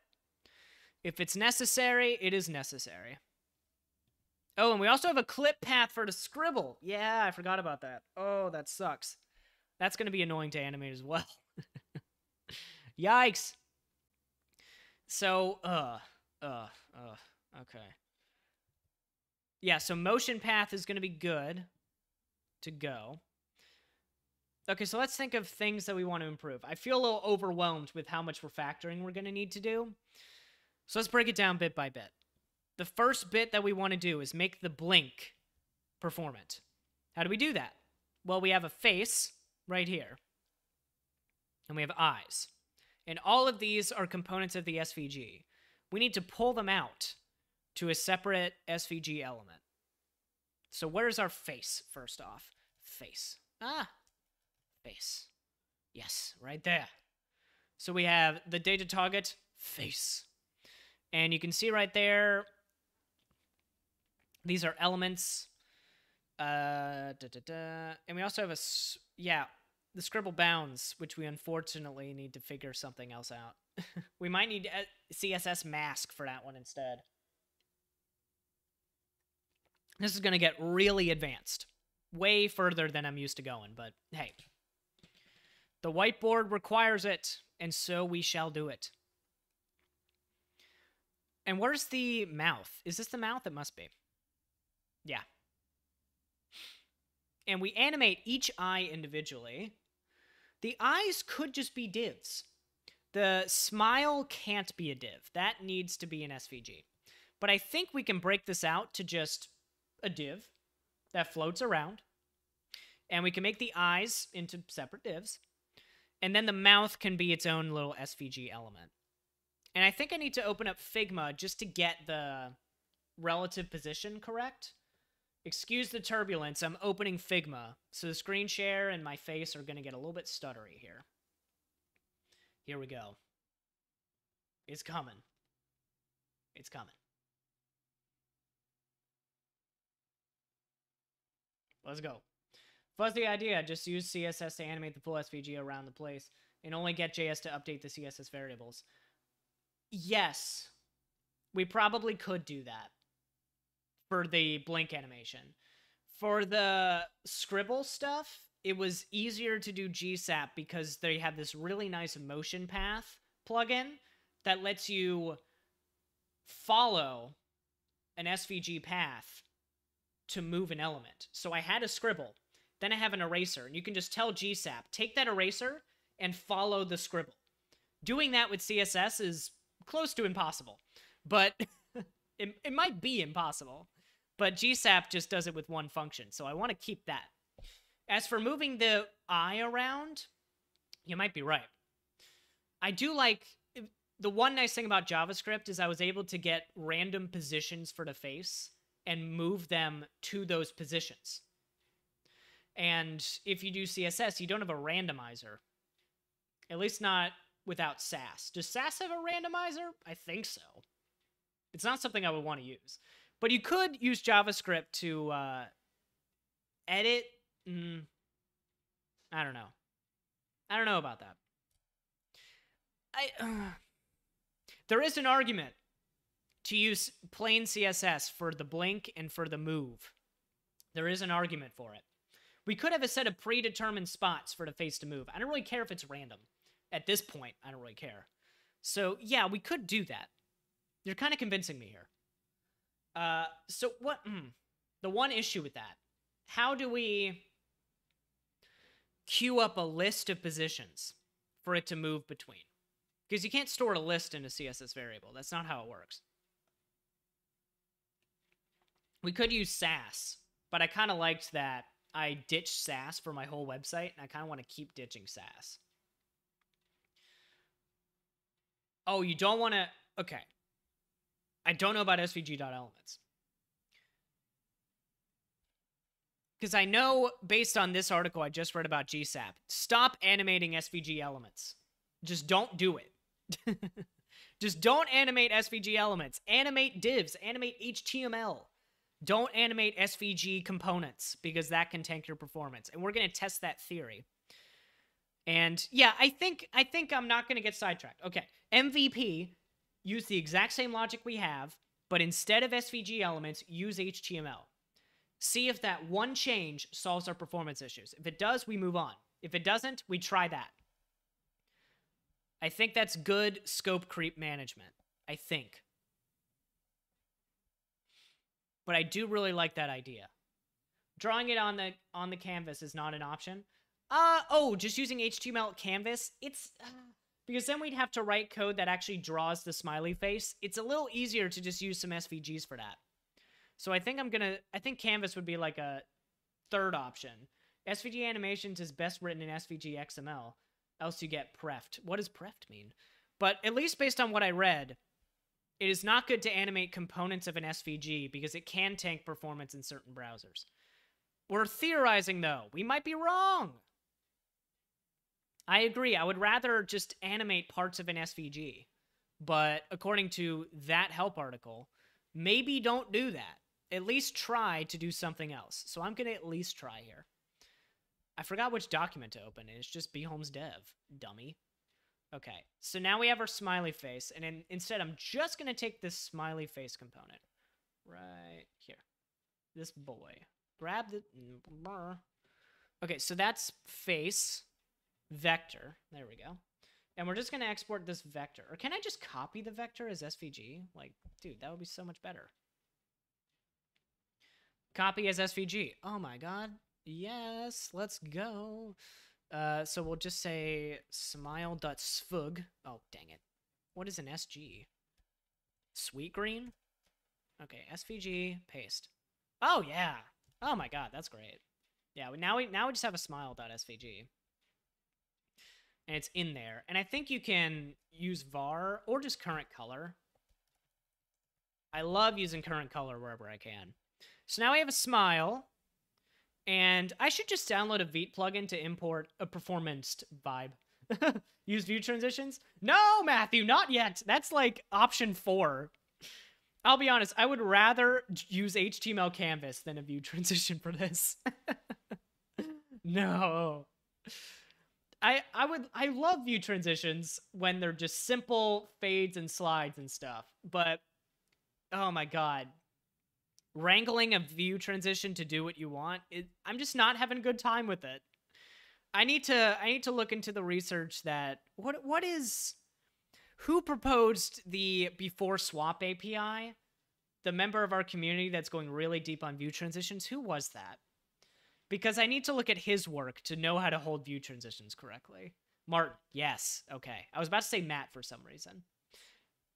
if it's necessary, it is necessary. Oh, and we also have a clip path for the scribble. Yeah, I forgot about that. Oh, that sucks. That's going to be annoying to animate as well. Yikes. So, okay. Yeah, so motion path is going to be good to go. Okay, so let's think of things that we want to improve. I feel a little overwhelmed with how much refactoring we're going to need to do. So let's break it down bit by bit. The first bit that we want to do is make the blink performant. How do we do that? Well, we have a face right here, and we have eyes. And all of these are components of the SVG. We need to pull them out to a separate SVG element. So where's our face, first off? Face. Face. Yes, right there. So we have the data target, face. And you can see right there, these are elements. And we also have the scribble bounds, which we unfortunately need to figure something else out. We might need a CSS mask for that one instead. This is going to get really advanced. Way further than I'm used to going, but hey. The whiteboard requires it, and so we shall do it. And where's the mouth? Is this the mouth? It must be. Yeah. And we animate each eye individually. The eyes could just be divs. The smile can't be a div. That needs to be an SVG. But I think we can break this out to just a div that floats around. And we can make the eyes into separate divs. And then the mouth can be its own little SVG element. And I think I need to open up Figma just to get the relative position correct. Excuse the turbulence, I'm opening Figma, so the screen share and my face are going to get a little bit stuttery here. Here we go. It's coming. It's coming. Let's go. Fuzzy idea, just use CSS to animate the full SVG around the place, and only get JS to update the CSS variables. Yes, we probably could do that for the blink animation. For the scribble stuff, it was easier to do GSAP because they have this really nice motion path plugin that lets you follow an SVG path to move an element. So I had a scribble, then I have an eraser, and you can just tell GSAP, take that eraser and follow the scribble. Doing that with CSS is close to impossible, but it might be impossible. But GSAP just does it with one function, so I want to keep that. As for moving the eye around, you might be right. I do like... The one nice thing about JavaScript is I was able to get random positions for the face and move them to those positions. And if you do CSS, you don't have a randomizer. At least not without Sass. Does Sass have a randomizer? I think so. It's not something I would want to use. But you could use JavaScript to edit. I don't know. I don't know about that. There is an argument to use plain CSS for the blink and for the move. There is an argument for it. We could have a set of predetermined spots for the face to move. I don't really care if it's random. At this point, I don't really care. So, yeah, we could do that. You're kind of convincing me here. So, what... the one issue with that. How do we queue up a list of positions for it to move between? Because you can't store a list in a CSS variable. That's not how it works. We could use Sass, but I kind of liked that I ditched Sass for my whole website, and I kind of want to keep ditching Sass. Oh, you don't want to... Okay. I don't know about SVG.elements. Because I know, based on this article I just read about GSAP, stop animating SVG elements. Just don't do it. Just don't animate SVG elements. Animate divs. Animate HTML. Don't animate SVG components, because that can tank your performance. And we're going to test that theory. And yeah, I think I'm not going to get sidetracked. Okay, MVP, use the exact same logic we have, but instead of SVG elements, use HTML. See if that one change solves our performance issues. If it does, we move on. If it doesn't, we try that. I think that's good scope creep management. I think. But I do really like that idea. Drawing it on the canvas is not an option. Just using HTML canvas. It's because then we'd have to write code that actually draws the smiley face. It's a little easier to just use some SVGs for that. So I think I think canvas would be like a third option. SVG animations is best written in SVG XML. Else you get prefed. What does prefed mean? But at least based on what I read, it is not good to animate components of an SVG because it can tank performance in certain browsers. We're theorizing, though. We might be wrong. I agree. I would rather just animate parts of an SVG. But according to that help article, maybe don't do that. At least try to do something else. So I'm going to at least try here. I forgot which document to open. It's just bholmes dev, dummy. Okay, so now we have our smiley face, and instead I'm just going to take this smiley face component right here. This boy. Grab the... Okay, so that's face vector. There we go. And we're just going to export this vector. Or can I just copy the vector as SVG? Like, dude, that would be so much better. Copy as SVG. Oh my god. Yes, let's go. So we'll just say smile.svg. Oh, dang it. What is an SG? Sweet green? Okay, SVG, paste. Oh, yeah. Oh my god, that's great. Yeah, now we just have a smile.svg. And it's in there. And I think you can use var or just current color. I love using current color wherever I can. So now we have a smile. And I should just download a Vite plugin to import a performance vibe. Use view transitions? No, Matthew, not yet. That's like option 4. I'll be honest, I would rather use HTML canvas than a view transition for this. No. I love view transitions when they're just simple fades and slides and stuff. But, oh my god. Wrangling a view transition to do what you want, I'm just not having a good time with it. I need to look into the research that what is Who proposed the before swap API? The member of our community that's going really deep on view transitions? Who was that? Because I need to look at his work to know how to hold view transitions correctly. Martin, yes. Okay. I was about to say Matt for some reason.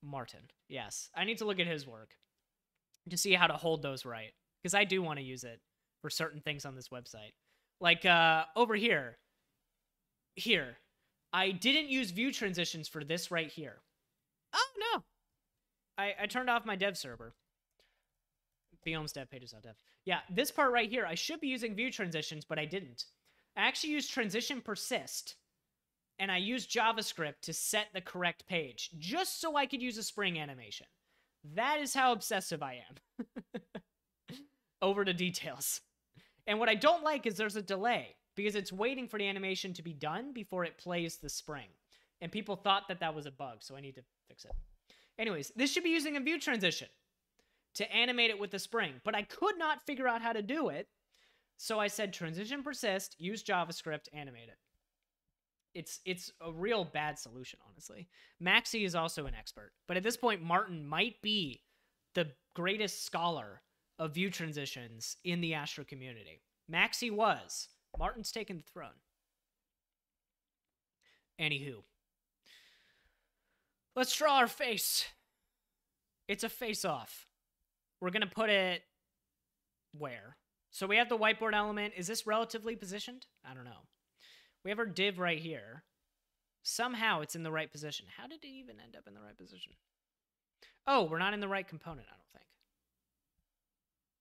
Martin, yes. I need to look at his work to see how to hold those right. Because I do want to use it for certain things on this website. Like, over here. Here. I didn't use view transitions for this right here. Oh, no. I turned off my dev server. Biomes dev pages.dev. Yeah, this part right here, I should be using view transitions, but I didn't. I actually used transition persist, and I used JavaScript to set the correct page, just so I could use a spring animation. That is how obsessive I am. Over to details. And what I don't like is there's a delay, because it's waiting for the animation to be done before it plays the spring. And people thought that that was a bug, so I need to fix it. Anyways, this should be using a view transition to animate it with the spring, but I could not figure out how to do it, so I said transition persist, use JavaScript, animate it. It's a real bad solution, honestly. Maxi is also an expert, but at this point, Martin might be the greatest scholar of view transitions in the Astro community. Maxi was. Martin's taken the throne. Anywho. Let's draw our face. It's a face-off. We're going to put it where? So we have the whiteboard element. Is this relatively positioned? I don't know. We have our div right here. Somehow it's in the right position. How did it even end up in the right position? Oh, we're not in the right component, I don't think.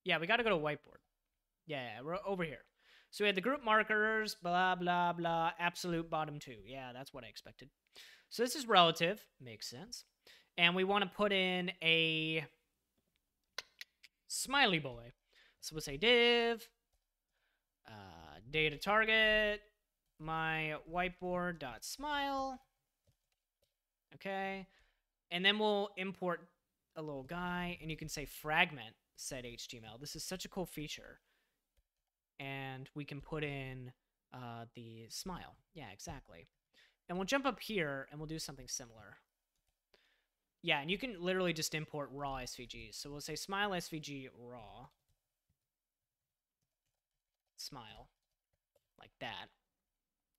Yeah, we got to go to whiteboard. Yeah, we're over here. So we had the group markers, blah, blah, blah, absolute bottom two. Yeah, that's what I expected. So this is relative. Makes sense. And we want to put in a smiley boy. So we'll say div, data target, my whiteboard.smile. Okay. And then we'll import a little guy, and you can say fragment set HTML. This is such a cool feature. And we can put in the smile. Yeah, exactly. And we'll jump up here, and we'll do something similar. Yeah, and you can literally just import raw SVGs. So we'll say smile SVG raw. Smile. Like that.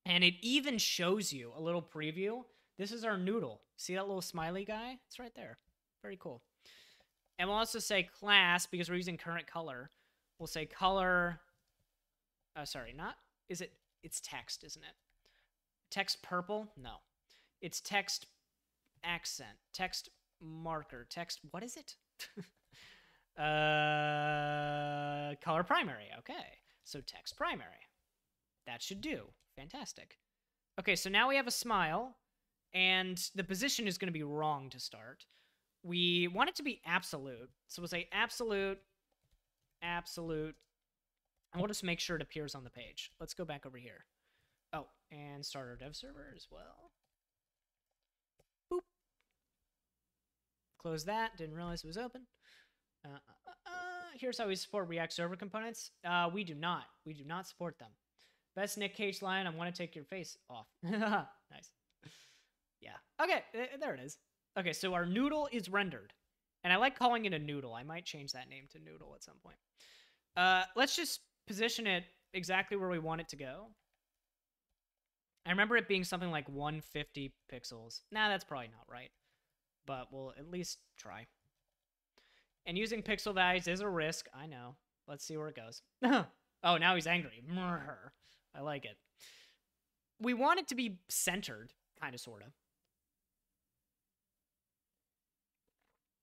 And it even shows you a little preview. This is our noodle. See that little smiley guy? It's right there. Very cool. And we'll also say class, because we're using current color. We'll say color. Sorry, not. Is it? It's text, isn't it? Text purple? No. It's text accent, text marker, text, what is it? Color primary. Okay. So text primary. That should do. Fantastic. Okay, so now we have a smile, and the position is going to be wrong to start. We want it to be absolute. So we'll say absolute, absolute, and we'll just make sure it appears on the page. Let's go back over here. Oh, and start our dev server as well. Boop. Close that. Didn't realize it was open. Here's how we support React server components. We do not. We do not support them. Best Nick Cage line, I want to take your face off. Nice. Yeah. Okay, there it is. Okay, so our noodle is rendered. And I like calling it a noodle. I might change that name to noodle at some point. Let's just position it exactly where we want it to go. I remember it being something like 150 pixels. Nah, that's probably not right. But we'll at least try. And using pixel values is a risk. I know. Let's see where it goes. Oh, now he's angry. I like it. We want it to be centered, kind of, sort of.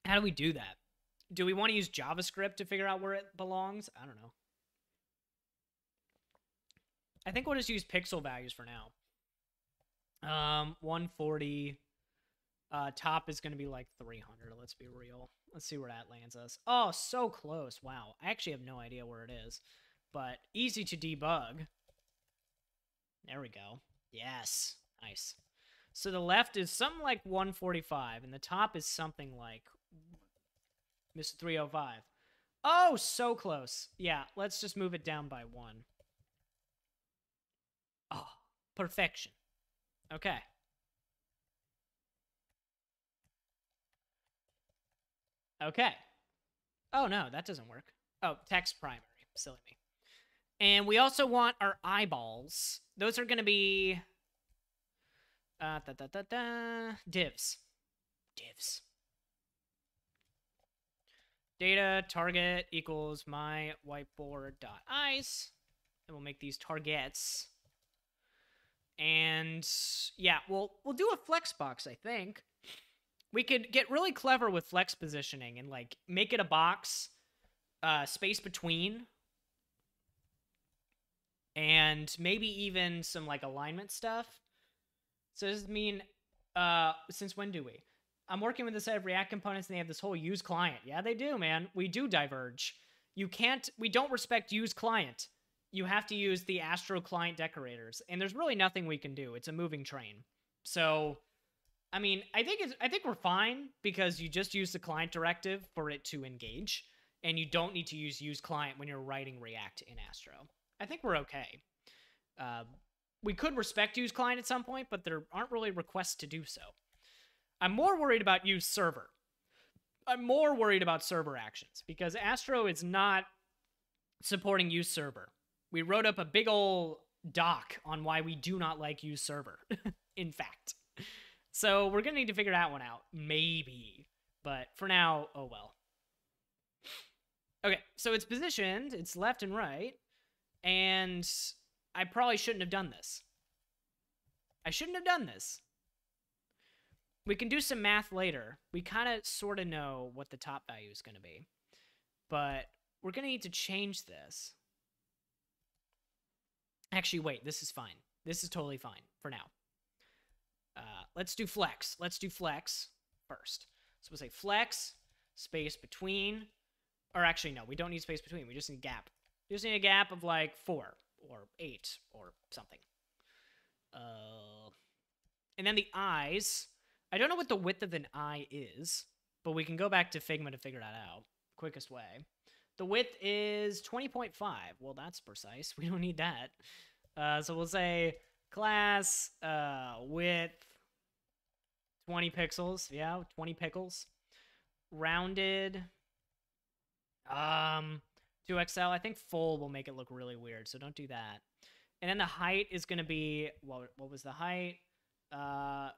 How do we do that? Do we want to use JavaScript to figure out where it belongs? I don't know. I think we'll just use pixel values for now. 140. Top is going to be like 300. Let's be real. Let's see where that lands us. Oh, so close. Wow. I actually have no idea where it is. But easy to debug. There we go. Yes. Nice. So the left is something like 145, and the top is something like Mr. 305. Oh, so close. Yeah, let's just move it down by 1. Oh, perfection. Okay. Okay. Oh, no, that doesn't work. Oh, text primary. Silly me. And we also want our eyeballs. Those are going to be... divs. Divs. Data target equals my whiteboard.ice. And we'll make these targets. And yeah, we'll do a flex box, I think. We could get really clever with flex positioning and like make it a box, space between, and maybe even some like alignment stuff. So does this mean, since when do we? I'm working with a set of React components and they have this whole use client. Yeah, they do, man. We do diverge. We don't respect use client. You have to use the Astro client decorators, and there's really nothing we can do. It's a moving train. So, I mean, I think we're fine because you just use the client directive for it to engage, and you don't need to use client when you're writing React in Astro. I think we're okay. We could respect use client at some point, but there aren't really requests to do so. I'm more worried about use server. I'm more worried about server actions because Astro is not supporting use server. We wrote up a big ol' doc on why we do not like use server, in fact. So we're going to need to figure that one out, maybe. But for now, oh well. Okay, so it's positioned, it's left and right, and I probably shouldn't have done this. I shouldn't have done this. We can do some math later. We kind of sort of know what the top value is going to be. But we're going to need to change this. Actually, wait, this is fine. This is totally fine for now. Let's do flex. Let's do flex first. So we'll say flex, space between. Or actually, no, we don't need space between. We just need a gap. We just need a gap of like 4 or 8 or something. And then the eyes. I don't know what the width of an eye is, but we can go back to Figma to figure that out. Quickest way. The width is 20.5. Well, that's precise. We don't need that. So we'll say class width 20 pixels. Yeah, 20 pickles. Rounded 2XL. I think full will make it look really weird, so don't do that. And then the height is going to be, what was the height? All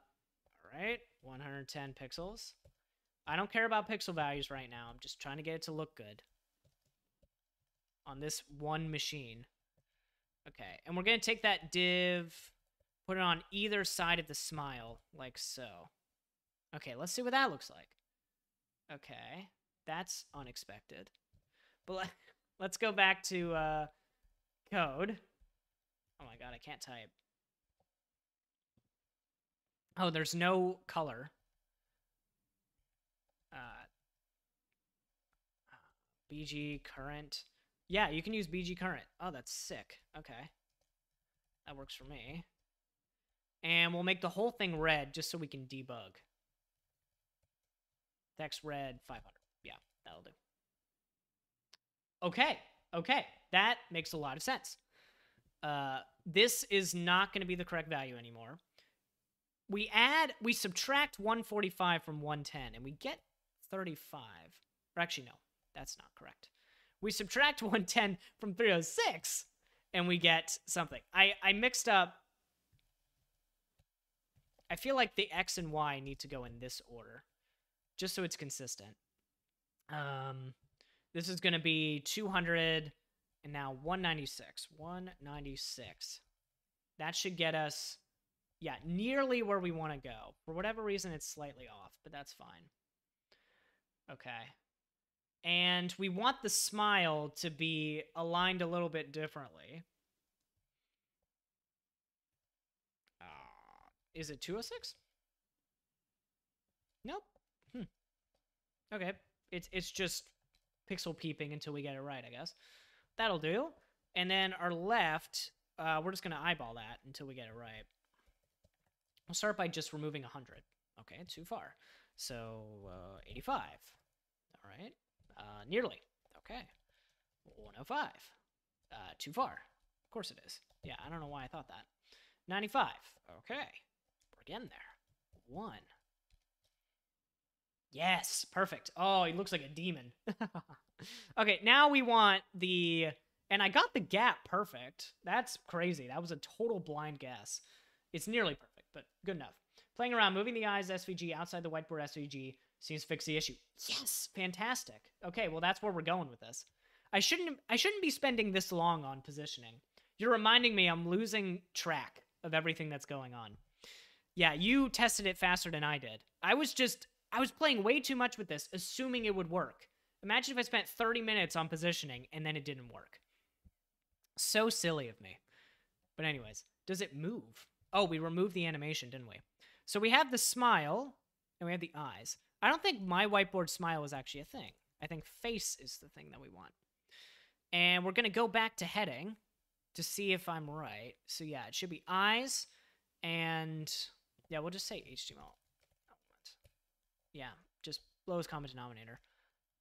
right, 110 pixels. I don't care about pixel values right now. I'm just trying to get it to look good on this one machine. Okay, and we're going to take that div, put it on either side of the smile, like so. Okay, let's see what that looks like. Okay, that's unexpected. But let's go back to code. Oh my god, I can't type. Oh, there's no color. BG current. Yeah, you can use BG current. Oh, that's sick. Okay. That works for me. And we'll make the whole thing red just so we can debug. Text red 500. Yeah, that'll do. Okay. Okay. That makes a lot of sense. This is not going to be the correct value anymore. We subtract 145 from 110, and we get 35. Or actually, no, that's not correct. We subtract 110 from 306, and we get something. I mixed up. I feel like the X and Y need to go in this order, just so it's consistent. This is going to be 200, and now 196. 196. That should get us... yeah, nearly where we want to go. For whatever reason, it's slightly off, but that's fine. Okay. And we want the smile to be aligned a little bit differently. Is it 206? Nope. Okay. It's just pixel peeping until we get it right, I guess. That'll do. And then our left, we're just going to eyeball that until we get it right. We'll start by just removing 100. Okay, too far. So, 85. All right. Nearly. Okay. 105. Too far. Of course it is. Yeah, I don't know why I thought that. 95. Okay. We're getting there. 1. Yes, perfect. Oh, he looks like a demon. Okay, now we want the... And I got the gap perfect. That's crazy. That was a total blind guess. It's nearly perfect, but good enough. Playing around, moving the eyes SVG outside the whiteboard SVG seems to fix the issue. Yes, fantastic. Okay, well that's where we're going with this. I shouldn't be spending this long on positioning. You're reminding me I'm losing track of everything that's going on. Yeah, you tested it faster than I did. I was playing way too much with this, assuming it would work. Imagine if I spent 30 minutes on positioning and then it didn't work. So silly of me. But anyways, does it move? Oh, we removed the animation, didn't we? So we have the smile, and we have the eyes. I don't think my whiteboard smile is actually a thing. I think face is the thing that we want. And we're going to go back to heading to see if I'm right. So yeah, it should be eyes, and yeah, we'll just say HTML. Yeah, just lowest common denominator.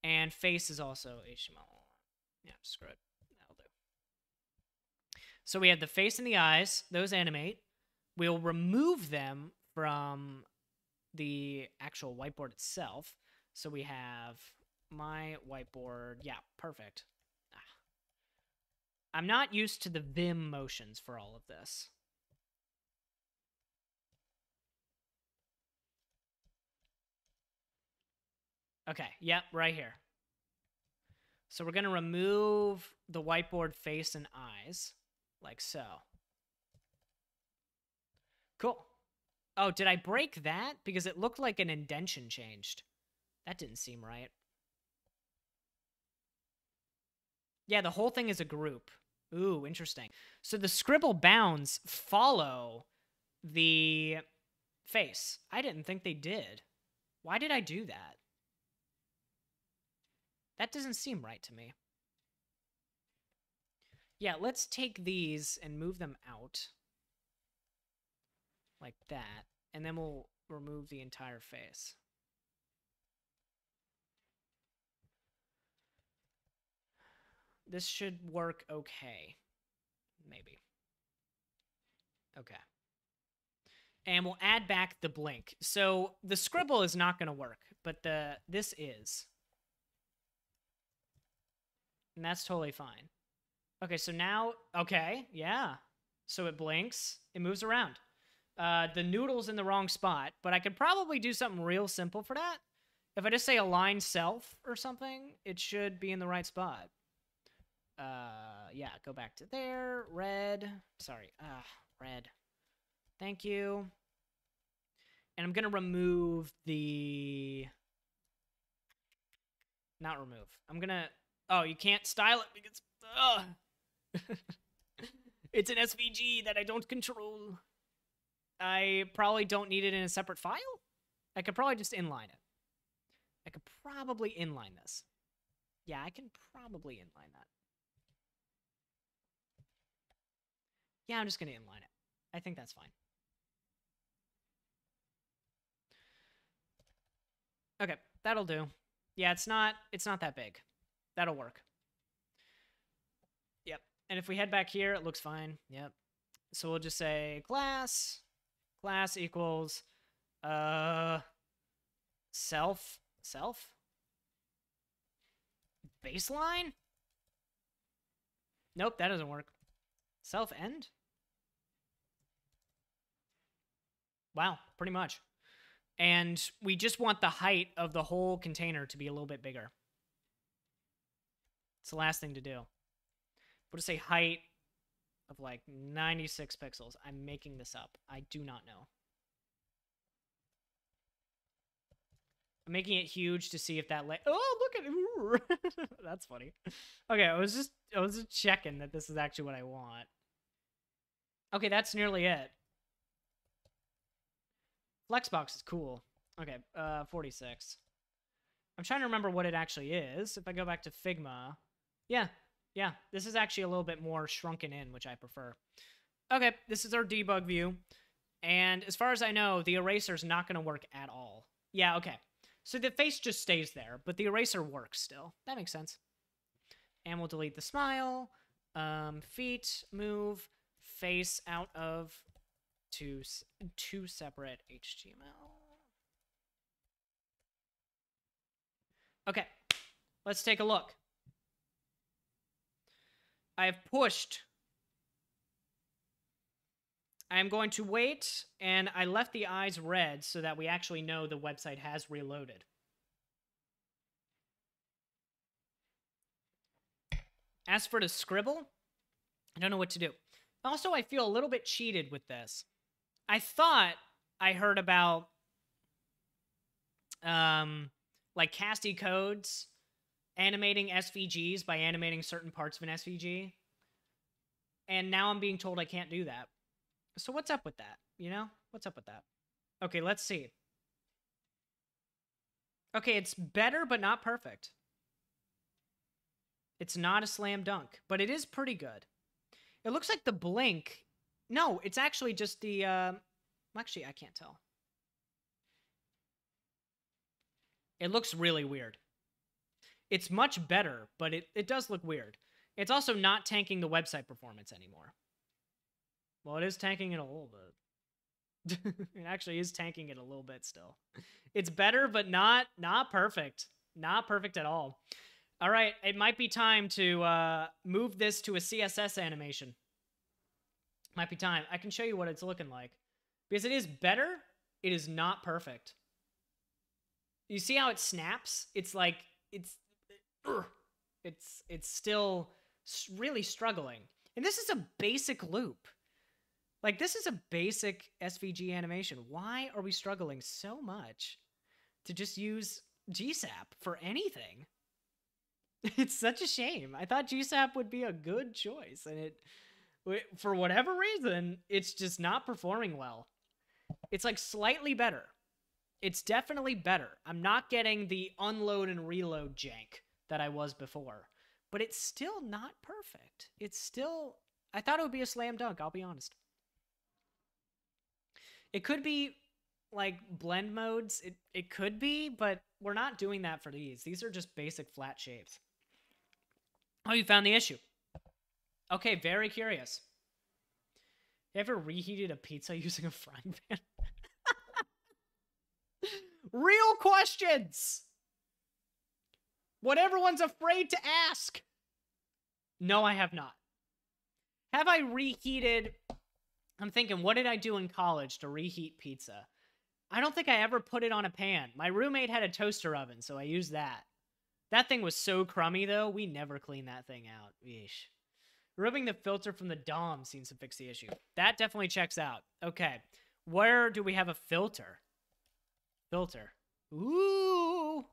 And face is also HTML. Yeah, screw it. That'll do. So we have the face and the eyes. Those animate. We'll remove them from the actual whiteboard itself. So we have my whiteboard. Yeah, perfect. I'm not used to the Vim motions for all of this. Okay, yep, right here. So we're going to remove the whiteboard face and eyes, like so. Cool. Oh, did I break that? Because it looked like an indentation changed. That didn't seem right. Yeah, the whole thing is a group. Ooh, interesting. So the scribble bounds follow the face. I didn't think they did. Why did I do that? That doesn't seem right to me. Yeah, let's take these and move them out. Like that. And then we'll remove the entire face. This should work okay. Maybe. Okay. And we'll add back the blink. So the scribble is not going to work, but this is. And that's totally fine. Okay, so now, okay, yeah. So it blinks, it moves around. The noodle's in the wrong spot, but I could probably do something real simple for that. If I just say align self or something, it should be in the right spot. Yeah, go back to there. Red. Sorry. Red. Thank you. And I'm going to remove the... Not remove. I'm going to... Oh, you can't style it because... It's an SVG that I don't control. I probably don't need it in a separate file. I could probably just inline it. I could probably inline this. Yeah, I can probably inline that. Yeah, I'm just going to inline it. I think that's fine. Okay, that'll do. Yeah, it's not that big. That'll work. Yep. And if we head back here, it looks fine. Yep. So we'll just say class equals self baseline? Nope, that doesn't work. Self end? Wow, pretty much. And we just want the height of the whole container to be a little bit bigger. It's the last thing to do. We'll just say height of like 96 pixels. I'm making this up. I do not know. I'm making it huge to see if that oh, look at it. That's funny. Okay, I was just checking that this is actually what I want. Okay, that's nearly it. Flexbox is cool. Okay, 46. I'm trying to remember what it actually is. If I go back to Figma, yeah, this is actually a little bit more shrunken in, which I prefer. Okay, this is our debug view. And as far as I know, the eraser's not going to work at all. Yeah, okay. So the face just stays there, but the eraser works still. That makes sense. And we'll delete the smile. Feet, move, face out of two separate HTML. Okay, let's take a look. I have pushed. I am going to wait, and I left the eyes red so that we actually know the website has reloaded. As for the scribble, I don't know what to do. Also, I feel a little bit cheated with this. I thought I heard about like Casty Codes animating SVGs by animating certain parts of an SVG. And now I'm being told I can't do that. So what's up with that? You know? What's up with that? Okay, let's see. Okay, it's better, but not perfect. It's not a slam dunk, but it is pretty good. It looks like the blink. No, it's actually just the, actually, I can't tell. It looks really weird. It's much better, but it does look weird. It's also not tanking the website performance anymore. Well, it is tanking it a little bit. It actually is tanking it a little bit still. It's better, but not perfect. Not perfect at all. All right, it might be time to move this to a CSS animation. Might be time. I can show you what it's looking like. Because it is better, it is not perfect. You see how it snaps? It's like, it's still really struggling. And this is a basic loop. Like, this is a basic SVG animation. Why are we struggling so much to just use GSAP for anything? It's such a shame. I thought GSAP would be a good choice, and for whatever reason, it's just not performing well. It's like slightly better. It's definitely better. I'm not getting the unload and reload jank that I was before, but it's still not perfect. It's still, I thought it would be a slam dunk, I'll be honest. It could be like blend modes. It could be, but we're not doing that for these. These are just basic flat shapes. Oh, you found the issue. Okay, very curious. You ever reheated a pizza using a frying pan? Real questions! What everyone's afraid to ask. No, I have not. Have I reheated... I'm thinking, what did I do in college to reheat pizza? I don't think I ever put it on a pan. My roommate had a toaster oven, so I used that. That thing was so crummy, though. We never cleaned that thing out. Yeesh. Removing the filter from the DOM seems to fix the issue. That definitely checks out. Okay. Where do we have a filter? Filter. Ooh.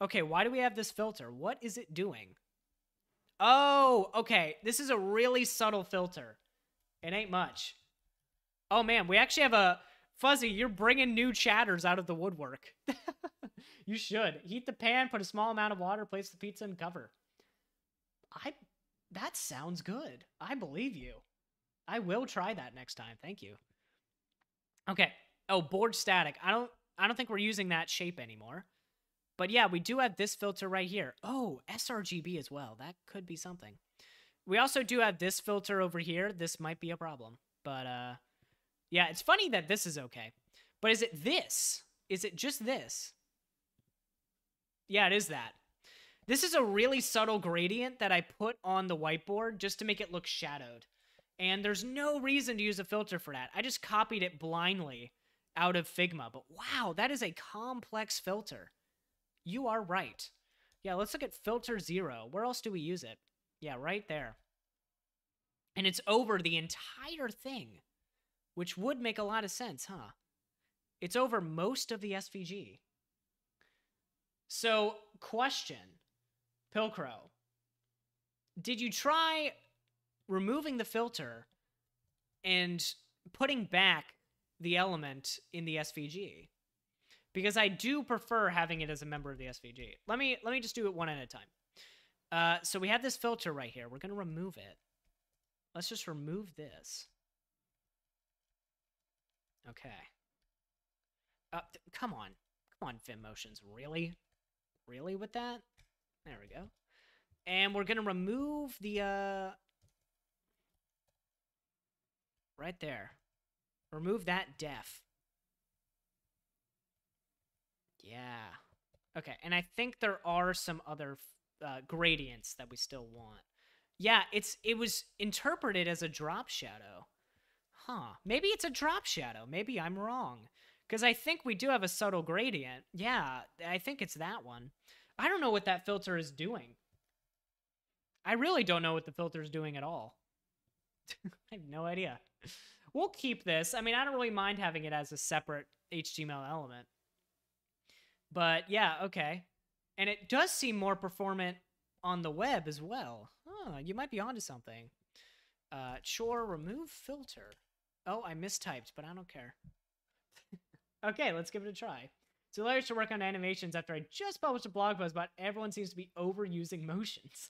Okay, why do we have this filter? What is it doing? Oh, okay. This is a really subtle filter. It ain't much. Oh, man. We actually have a... Fuzzy, you're bringing new chatters out of the woodwork. You should. Heat the pan, put a small amount of water, place the pizza, and cover. That sounds good. I believe you. I will try that next time. Thank you. Okay. Oh, board static. I don't think we're using that shape anymore. But yeah, we do have this filter right here. Oh, sRGB as well. That could be something. We also do have this filter over here. This might be a problem. But yeah, it's funny that this is okay. But is it this? Is it just this? Yeah, it is that. This is a really subtle gradient that I put on the whiteboard just to make it look shadowed. And there's no reason to use a filter for that. I just copied it blindly out of Figma. But wow, that is a complex filter. You are right. Yeah, let's look at filter 0. Where else do we use it? Yeah, right there. And it's over the entire thing, which would make a lot of sense, huh? It's over most of the SVG. So, question, Pilcrow, did you try removing the filter and putting back the element in the SVG? Because I do prefer having it as a member of the SVG. Let me just do it one at a time. So we have this filter right here. We're going to remove it. Let's just remove this. Okay. Come on. Come on, FimMotions. Really? Really with that? There we go. And we're going to remove the... right there. Remove that def. Yeah. Okay, and I think there are some other gradients that we still want. Yeah, it was interpreted as a drop shadow. Huh. Maybe it's a drop shadow. Maybe I'm wrong. Because I think we do have a subtle gradient. Yeah, I think it's that one. I don't know what that filter is doing. I really don't know what the filter is doing at all. I have no idea. We'll keep this. I mean, I don't really mind having it as a separate HTML element. But yeah, okay. And it does seem more performant on the web as well. Oh, you might be onto something. Chore remove filter. Oh, I mistyped, but I don't care. Okay, let's give it a try. It's hilarious to work on animations after I just published a blog post about everyone seems to be overusing motions.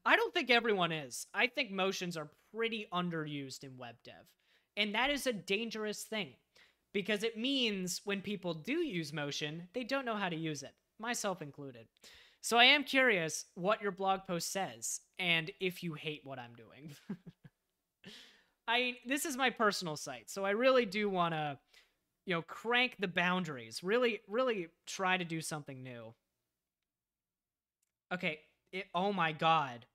I don't think everyone is. I think motions are pretty underused in web dev. And that is a dangerous thing. Because it means when people do use motion, they don't know how to use it. Myself included. So I am curious what your blog post says, and if you hate what I'm doing. This is my personal site, so I really do want to, crank the boundaries. Really, really try to do something new. Okay, oh my god.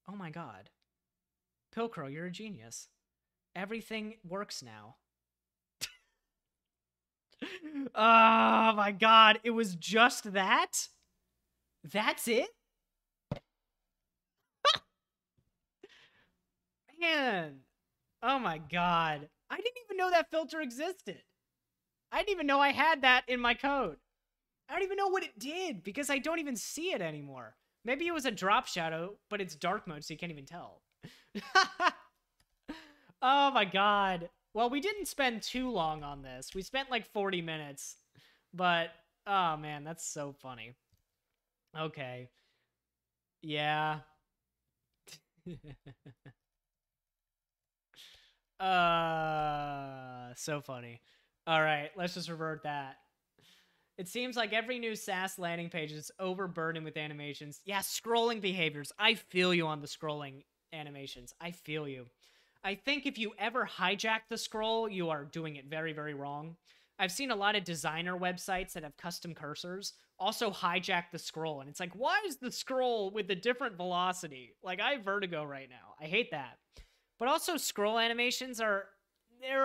Oh my god. Pilcrow, you're a genius. Everything works now. Oh my god, it was just that? That's it? Man. Oh my god. I didn't even know that filter existed. I didn't even know I had that in my code. I don't even know what it did because I don't even see it anymore. Maybe it was a drop shadow, but it's dark mode, so you can't even tell. Oh my god. Well, we didn't spend too long on this. We spent like 40 minutes. But, oh man, that's so funny. Okay. Yeah. So funny. All right, let's just revert that. It seems like every new SaaS landing page is overburdened with animations. Yeah, scrolling behaviors. I feel you on the scrolling animations. I feel you. I think if you ever hijack the scroll, you are doing it very, very wrong. I've seen a lot of designer websites that have custom cursors also hijack the scroll. And it's like, why is the scroll with a different velocity? Like, I have vertigo right now. I hate that. But also scroll animations they're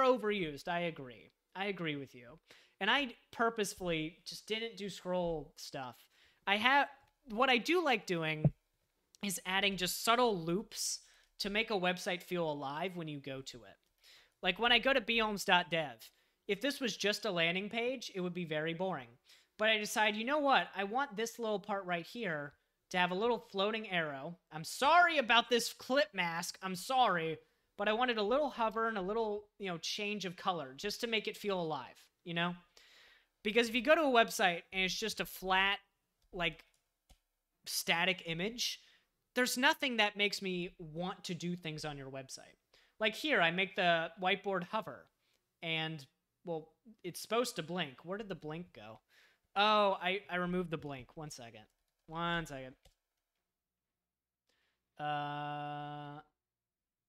overused. I agree. I agree with you. And I purposefully just didn't do scroll stuff. What I do like doing is adding just subtle loops to make a website feel alive when you go to it. Like when I go to beholmes.dev, if this was just a landing page, it would be very boring. But I decide, you know what? I want this little part right here to have a little floating arrow. I'm sorry about this clip mask. I'm sorry. But I wanted a little hover and a little, change of color just to make it feel alive, Because if you go to a website and it's just a flat, static image, there's nothing that makes me want to do things on your website. Like here, I make the whiteboard hover. And, well, it's supposed to blink. Where did the blink go? Oh, I removed the blink. One second.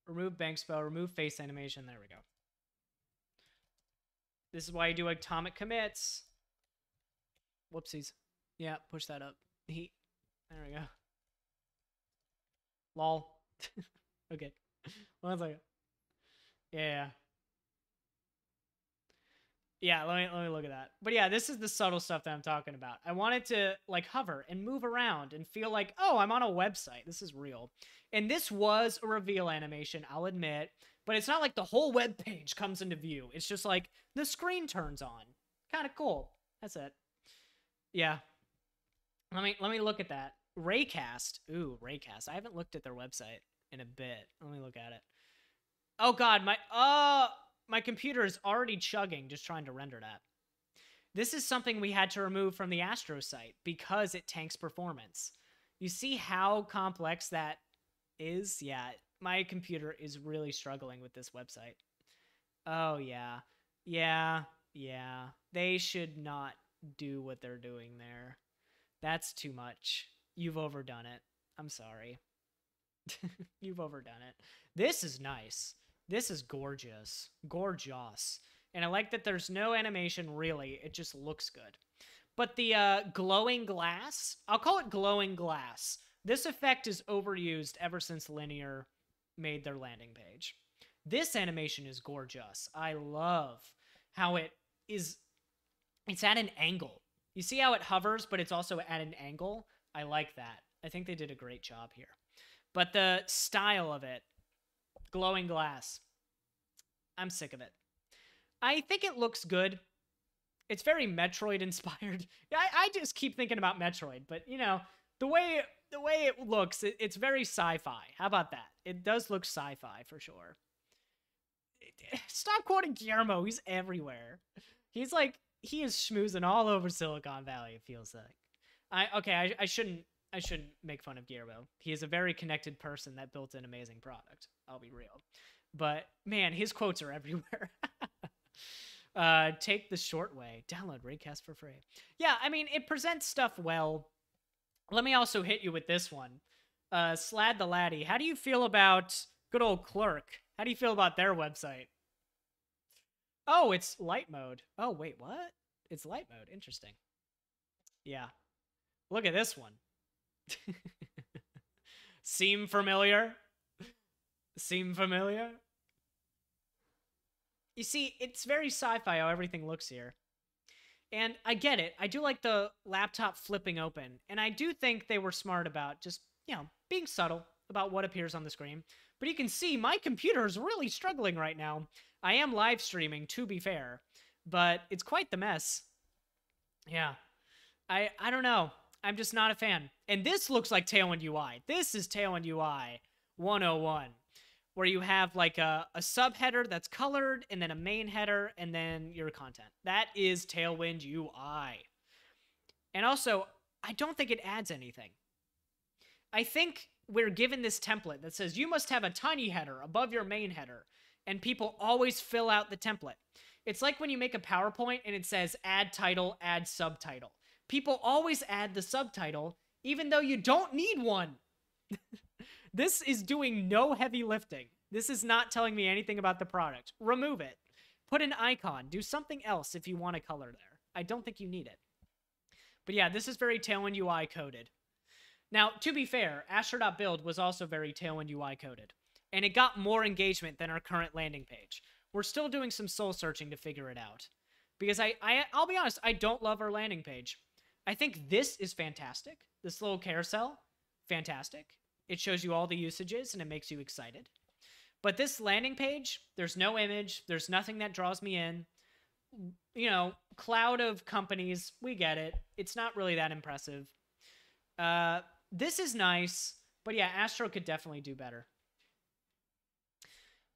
Remove Bankspo, remove face animation. There we go. This is why you do atomic commits. Whoopsies. Yeah, push that up. There we go. Lol. Okay. 1 second. Yeah. Yeah, let me look at that. But yeah, this is the subtle stuff that I'm talking about. I wanted to hover and move around and feel like, oh, I'm on a website. This is real. And this was a reveal animation, I'll admit. But it's not like the whole web page comes into view. It's just like the screen turns on. Kind of cool. That's it. Yeah. Let me look at that. Raycast. Ooh, Raycast. I haven't looked at their website in a bit. Let me look at it. Oh god, my computer is already chugging just trying to render that. This is something we had to remove from the Astro site because it tanks performance. You see how complex that is? Yeah, my computer is really struggling with this website. Oh, yeah. Yeah. They should not do what they're doing there. That's too much. You've overdone it. I'm sorry. You've overdone it. This is nice. This is gorgeous. Gorgeous. And I like that there's no animation, really. It just looks good. But the glowing glass, I'll call it glowing glass. This effect is overused ever since Linear made their landing page. This animation is gorgeous. I love how it's at an angle. You see how it hovers, but it's also at an angle? I like that. I think they did a great job here. But the style of it, glowing glass, I'm sick of it. I think it looks good. It's very Metroid inspired. I just keep thinking about Metroid, but you know, the way it looks, it's very sci-fi. How about that? It does look sci-fi for sure. Stop quoting Guillermo. He's everywhere. He's like, he is schmoozing all over Silicon Valley, it feels like. I shouldn't make fun of Guillermo. He is a very connected person that built an amazing product. I'll be real. But man, his quotes are everywhere. Take the short way. Download Raycast for free. Yeah, I mean, it presents stuff well. Let me also hit you with this one. Slad the Laddie. How do you feel about good old Clerk? How do you feel about their website? Oh, it's light mode. Oh, wait, what? It's light mode. Interesting. Yeah. Look at this one. Seem familiar? Seem familiar? You see, it's very sci-fi how everything looks here. And I get it. I do like the laptop flipping open. And I do think they were smart about just, you know, being subtle about what appears on the screen. But you can see my computer is really struggling right now. I am live streaming, to be fair. But it's quite the mess. Yeah. I don't know. I'm just not a fan. And this looks like Tailwind UI. This is Tailwind UI 101. Where you have like a subheader that's colored, and then a main header, and then your content. That is Tailwind UI. And also, I don't think it adds anything. I think we're given this template that says you must have a tiny header above your main header, and people always fill out the template. It's like when you make a PowerPoint and it says add title, add subtitle. People always add the subtitle, even though you don't need one. This is doing no heavy lifting. This is not telling me anything about the product. Remove it. Put an icon. Do something else if you want a color there. I don't think you need it. But yeah, this is very Tailwind UI coded. Now, to be fair, Astro.build was also very Tailwind UI coded. And it got more engagement than our current landing page. We're still doing some soul searching to figure it out. Because I'll be honest, I don't love our landing page. I think this is fantastic. This little carousel, fantastic. It shows you all the usages, and it makes you excited. But this landing page, there's no image. There's nothing that draws me in. You know, cloud of companies, we get it. It's not really that impressive. This is nice, but yeah, Astro could definitely do better.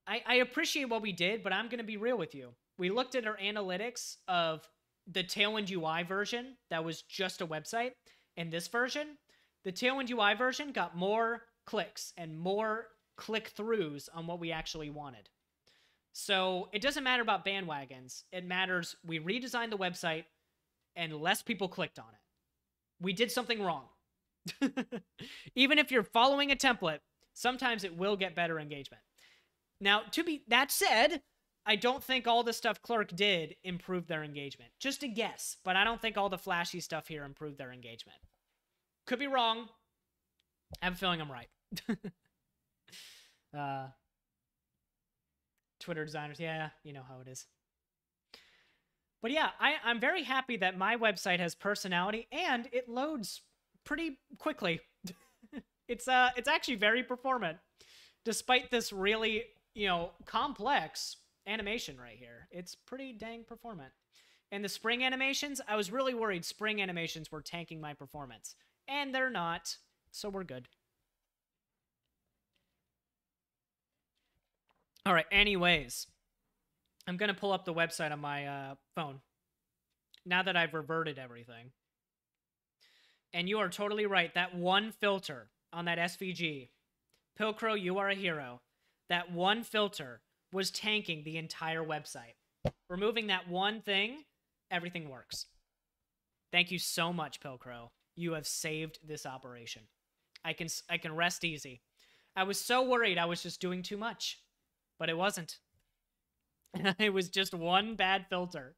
I appreciate what we did, but I'm going to be real with you. We looked at our analytics of the Tailwind UI version that was just a website, and this version. The Tailwind UI version got more clicks and more click-throughs on what we actually wanted. So it doesn't matter about bandwagons. It matters we redesigned the website and less people clicked on it. We did something wrong. Even if you're following a template, sometimes it will get better engagement. Now, that said, I don't think all the stuff Clerk did improved their engagement. Just a guess, but I don't think all the flashy stuff here improved their engagement. Could be wrong. I have a feeling I'm right. Twitter designers, yeah, you know how it is. But yeah, I'm very happy that my website has personality and it loads pretty quickly. It's actually very performant, despite this really, you know, complex animation right here. It's pretty dang performant. And the spring animations, I was really worried spring animations were tanking my performance. And they're not, so we're good. All right, anyways. I'm going to pull up the website on my phone. Now that I've reverted everything. And you are totally right. That one filter on that SVG. Pilcrow, you are a hero. That one filter was tanking the entire website. Removing that one thing, everything works. Thank you so much, Pilcrow. You have saved this operation. I can rest easy. I was so worried I was just doing too much. But it wasn't. It was just one bad filter.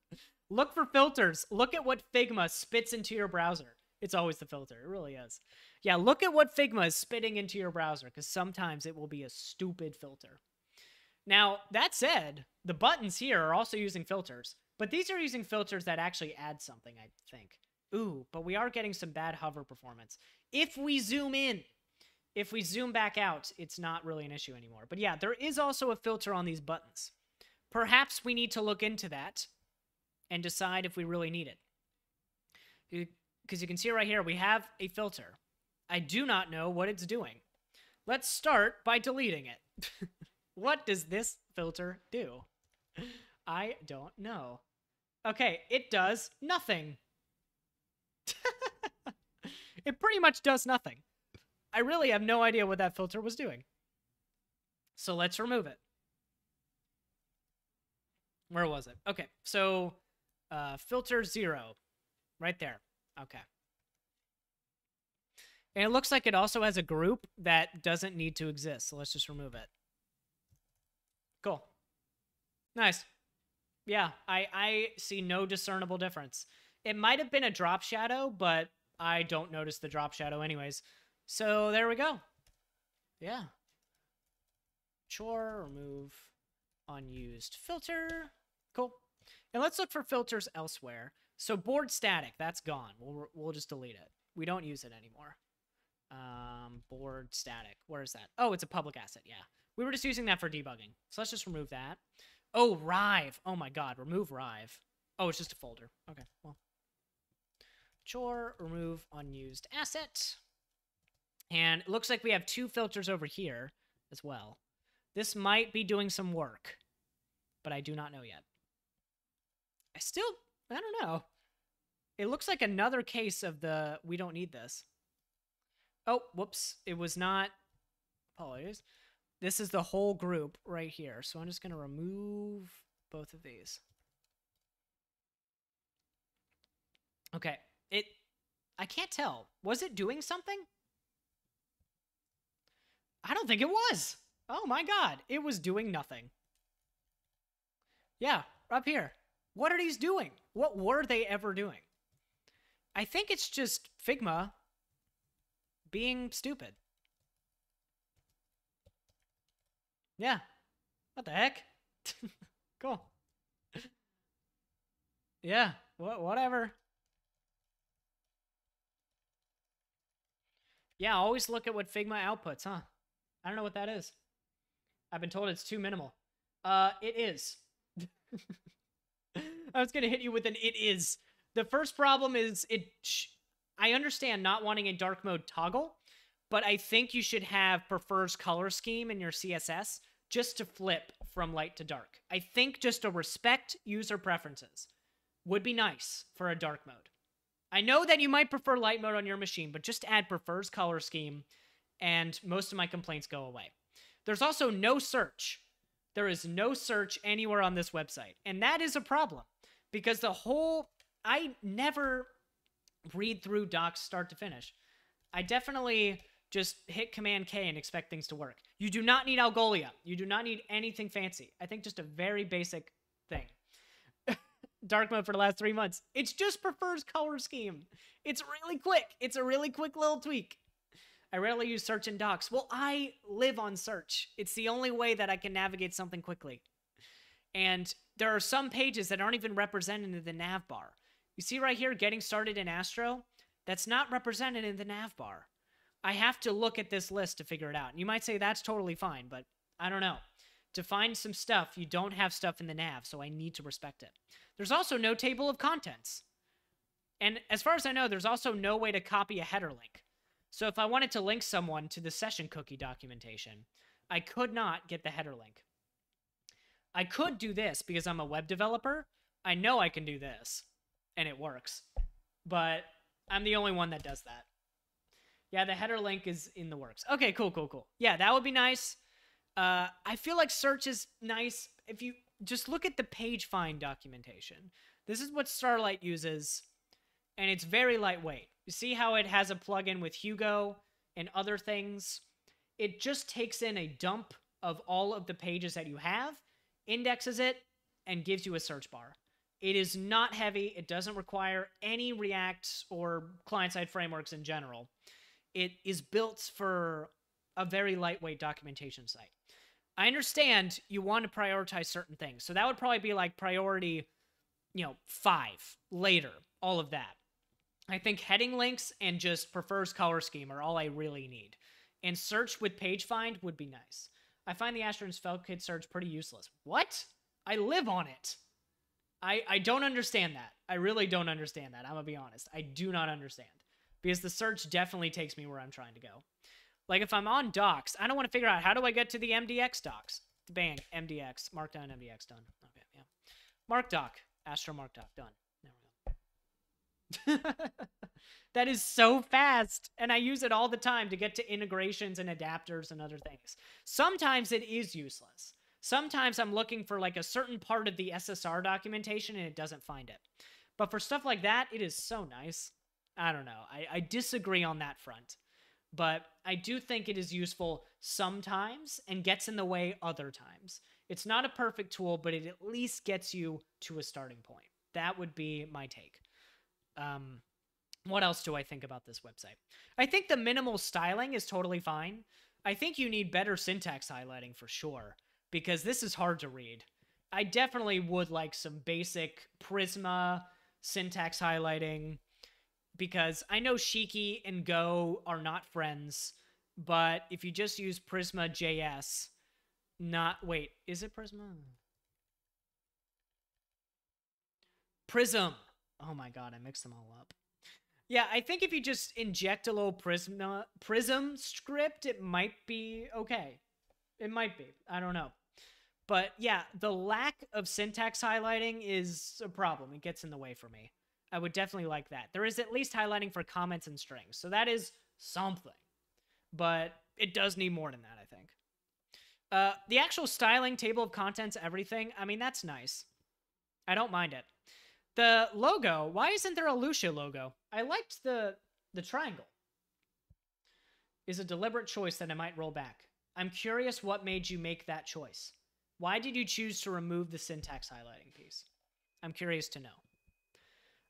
Look for filters. Look at what Figma spits into your browser. It's always the filter. It really is. Yeah, look at what Figma is spitting into your browser, because sometimes it will be a stupid filter. Now, that said, the buttons here are also using filters, but these are using filters that actually add something, I think. Ooh, but we are getting some bad hover performance. If we zoom in, if we zoom back out, it's not really an issue anymore. But yeah, there is also a filter on these buttons. Perhaps we need to look into that and decide if we really need it. Because you can see right here, we have a filter. I do not know what it's doing. Let's start by deleting it. What does this filter do? I don't know. Okay, it does nothing. It pretty much does nothing. I really have no idea what that filter was doing. So let's remove it. Where was it? Okay, so filter 0. Right there. Okay. And it looks like it also has a group that doesn't need to exist, so let's just remove it. Cool. Nice. Yeah, I see no discernible difference. It might have been a drop shadow, but I don't notice the drop shadow anyways. So there we go. Yeah. Chore, remove unused filter. Cool. And let's look for filters elsewhere. So board static, that's gone. We'll just delete it. We don't use it anymore. Board static, where is that? Oh, it's a public asset, yeah. We were just using that for debugging. So let's just remove that. Oh, Rive. Oh my god, remove Rive. Oh, it's just a folder. Okay, well. Chore, remove unused asset. And it looks like we have 2 filters over here as well. This might be doing some work, but I do not know yet. I don't know. It looks like another case of the, we don't need this. Oh, whoops. It was not, apologies. This is the whole group right here. So I'm just going to remove both of these. Okay. I can't tell. Was it doing something? I don't think it was. Oh my god. It was doing nothing. Yeah, up here. What are these doing? What were they ever doing? I think it's just Figma being stupid. Yeah. What the heck? Cool. Yeah, whatever. Yeah, always look at what Figma outputs, huh? I don't know what that is. I've been told it's too minimal. It is. I was gonna hit you with an it is. The first problem is I understand not wanting a dark mode toggle, but I think you should have prefers color scheme in your CSS just to flip from light to dark. I think just to respect user preferences would be nice for a dark mode. I know that you might prefer light mode on your machine, but just add prefers color scheme and most of my complaints go away. There's also no search. There is no search anywhere on this website. And that is a problem because I never read through docs start to finish. I definitely just hit Command K and expect things to work. You do not need Algolia. You do not need anything fancy. I think just a very basic thing. Dark mode for the last 3 months. It's just prefers color scheme. It's really quick. It's a really quick little tweak. I rarely use search in docs. Well, I live on search. It's the only way that I can navigate something quickly. And there are some pages that aren't even represented in the nav bar. You see right here, getting started in Astro? That's not represented in the nav bar. I have to look at this list to figure it out. And you might say that's totally fine, but I don't know. To find some stuff, you don't have stuff in the nav, so I need to respect it. There's also no table of contents. And as far as I know, there's also no way to copy a header link. So if I wanted to link someone to the session cookie documentation, I could not get the header link. I could do this because I'm a web developer. I know I can do this, and it works. But I'm the only one that does that. Yeah, the header link is in the works. Okay, cool. Yeah, that would be nice. I feel like search is nice. If you just look at the page find documentation. This is what Starlight uses, and it's very lightweight. You see how it has a plugin with Hugo and other things? It just takes in a dump of all of the pages that you have, indexes it, and gives you a search bar. It is not heavy. It doesn't require any React or client-side frameworks in general. It is built for a very lightweight documentation site. I understand you want to prioritize certain things. So that would probably be like priority, 5 later, all of that. I think heading links and just prefers color scheme are all I really need. And search with page find would be nice. I find the Astron's Felt Kit search pretty useless. What? I live on it. I don't understand that. I really don't understand that. I'm gonna be honest. I do not understand. Because the search definitely takes me where I'm trying to go. Like if I'm on docs, I don't want to figure out how do I get to the MDX docs. Bang, MDX, Markdown MDX, done. Okay, yeah. Mark doc, Astro Mark doc, done. There we go. That is so fast, and I use it all the time to get to integrations and adapters and other things. Sometimes it is useless. Sometimes I'm looking for like a certain part of the SSR documentation and it doesn't find it. But for stuff like that, it is so nice. I don't know. I disagree on that front. But I do think it is useful sometimes and gets in the way other times. It's not a perfect tool, but it at least gets you to a starting point. That would be my take. What else do I think about this website? I think the minimal styling is totally fine. I think you need better syntax highlighting for sure, because this is hard to read. I definitely would like some basic Prisma syntax highlighting, because I know Shiki and Go are not friends, but if you just use Prisma JS, wait, is it Prisma? Prism. Oh my god, I mixed them all up. Yeah, I think if you just inject a little Prism script, it might be okay. It might be. I don't know. But yeah, the lack of syntax highlighting is a problem. It gets in the way for me. I would definitely like that. There is at least highlighting for comments and strings, so that is something. But it does need more than that, I think. The actual styling, table of contents, everything, I mean, that's nice. I don't mind it. The logo, why isn't there a Lucia logo? I liked the triangle. Is a deliberate choice that I might roll back. I'm curious what made you make that choice. Why did you choose to remove the syntax highlighting piece? I'm curious to know.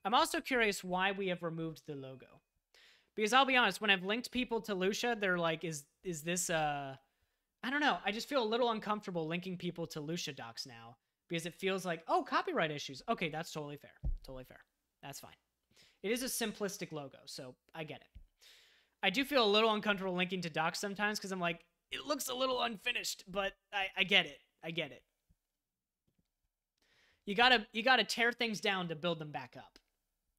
I'm also curious why we have removed the logo. Because I'll be honest, when I've linked people to Lucia, they're like, is this, I don't know. I just feel a little uncomfortable linking people to Lucia docs now. Because it feels like, oh, copyright issues. Okay, that's totally fair. Totally fair. That's fine. It is a simplistic logo, so I get it. I do feel a little uncomfortable linking to docs sometimes because I'm like, it looks a little unfinished, but I get it. I get it. You gotta tear things down to build them back up.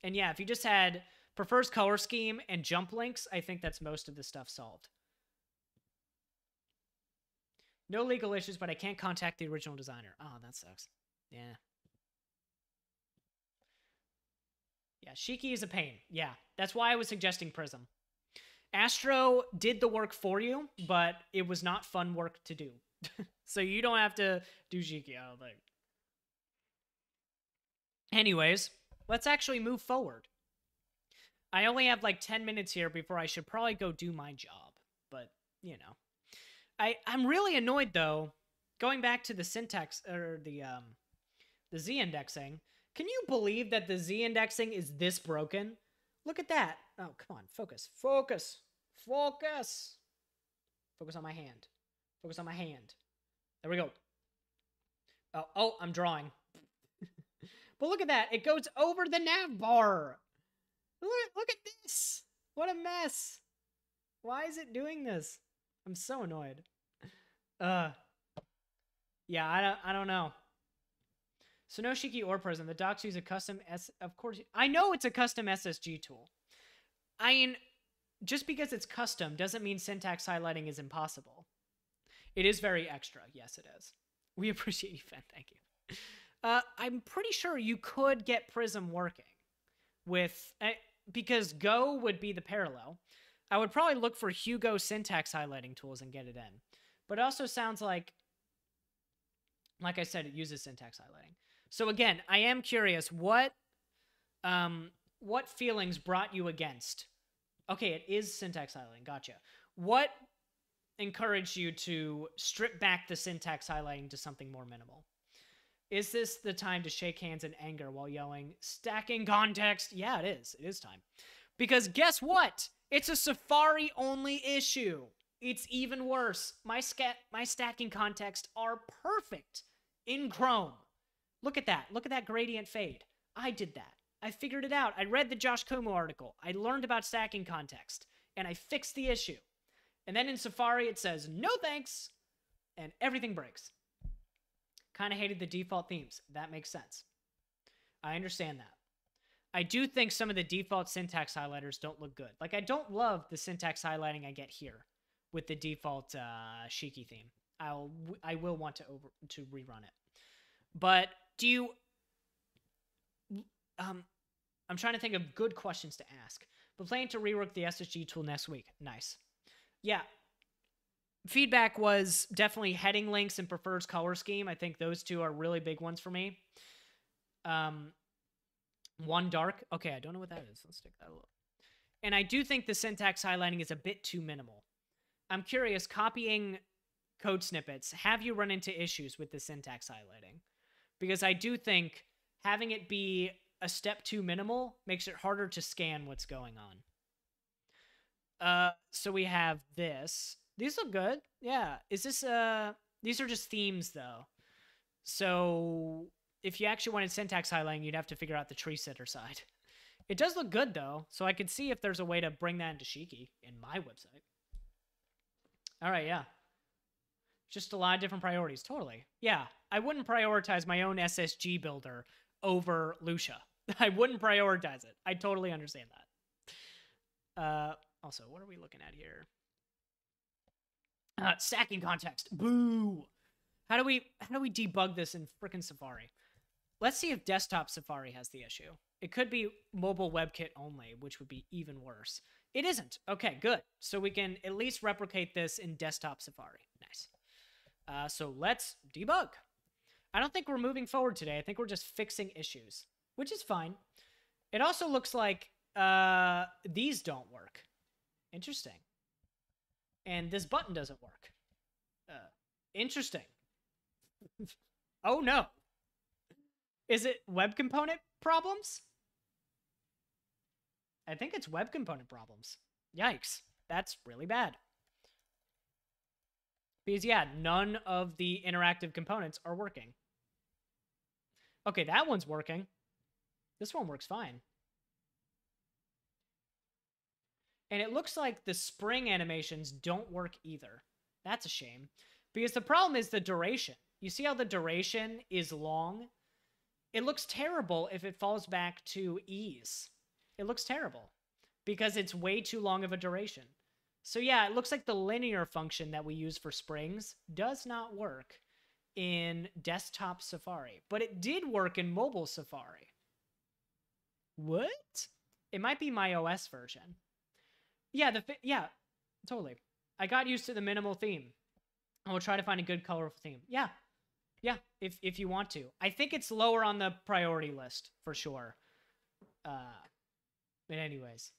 And yeah, if you just had prefers color scheme and jump links, I think that's most of the stuff solved. No legal issues, but I can't contact the original designer. Oh, that sucks. Yeah. Yeah, Shiki is a pain. Yeah, that's why I was suggesting Prism. Astro did the work for you, but it was not fun work to do. So you don't have to do Shiki, I don't think. Anyways, let's actually move forward. I only have like 10 minutes here before I should probably go do my job, but, you know. I'm really annoyed, though, going back to the syntax, or the Z indexing. Can you believe that the Z indexing is this broken? Look at that. Oh, come on, focus. Focus. Focus. Focus on my hand. Focus on my hand. There we go. Oh, I'm drawing. But look at that. It goes over the nav bar. Look at this. What a mess. Why is it doing this? I'm so annoyed. Yeah, I don't know. So no Shiki or Prism. The docs use a custom of course. I know it's a custom SSG tool. I mean, just because it's custom doesn't mean syntax highlighting is impossible. It is very extra. Yes, it is. We appreciate you, Fen. Thank you. I'm pretty sure you could get Prism working with, because Go would be the parallel. I would probably look for Hugo syntax highlighting tools and get it in. But it also sounds like I said, it uses syntax highlighting. So again, I am curious, what feelings brought you against? Okay, it is syntax highlighting, gotcha. What encouraged you to strip back the syntax highlighting to something more minimal? Is this the time to shake hands in anger while yelling, stacking context? Yeah, it is. It is time. Because guess what? It's a Safari-only issue. It's even worse. My stacking context are perfect in Chrome. Look at that. Look at that gradient fade. I did that. I figured it out. I read the Josh Kumo article. I learned about stacking context, and I fixed the issue. And then in Safari, it says, no thanks, and everything breaks. Kind of hated the default themes. That makes sense. I understand that. I do think some of the default syntax highlighters don't look good. Like, I don't love the syntax highlighting I get here with the default Shiki theme. I will want to rerun it. But do you... I'm trying to think of good questions to ask. But planning to rework the SSG tool next week. Nice. Yeah. Feedback was definitely heading links and prefers color scheme. I think those two are really big ones for me. One dark. Okay, I don't know what that is. Let's take that a look. And I do think the syntax highlighting is a bit too minimal. I'm curious, copying code snippets, have you run into issues with the syntax highlighting? Because I do think having it be a step too minimal makes it harder to scan what's going on. So we have this. These look good. Yeah. Is this, these are just themes though. So if you actually wanted syntax highlighting, you'd have to figure out the tree sitter side. It does look good though. So I could see if there's a way to bring that into Shiki in my website. All right. Yeah. Just a lot of different priorities. Totally. Yeah. I wouldn't prioritize my own SSG builder over Lucia. I wouldn't prioritize it. I totally understand that. Also, what are we looking at here? Stacking context. Boo. How do we debug this in frickin' Safari? Let's see if desktop Safari has the issue. It could be mobile WebKit only, which would be even worse. It isn't. Okay, good. So we can at least replicate this in desktop Safari. Nice. So let's debug. I don't think we're moving forward today. I think we're just fixing issues, which is fine. It also looks like these don't work. Interesting. And this button doesn't work. Interesting. Oh no. Is it web component problems? I think it's web component problems. Yikes. That's really bad. Because, yeah, none of the interactive components are working. Okay, that one's working. This one works fine. And it looks like the spring animations don't work either. That's a shame. Because the problem is the duration. You see how the duration is long? It looks terrible if it falls back to ease. It looks terrible. Because it's way too long of a duration. So yeah, it looks like the linear function that we use for springs does not work in desktop Safari. But it did work in mobile Safari. What? It might be my OS version. Yeah, yeah, totally. I got used to the minimal theme. I will try to find a good colorful theme. Yeah, if you want to. I think it's lower on the priority list, for sure. But anyways.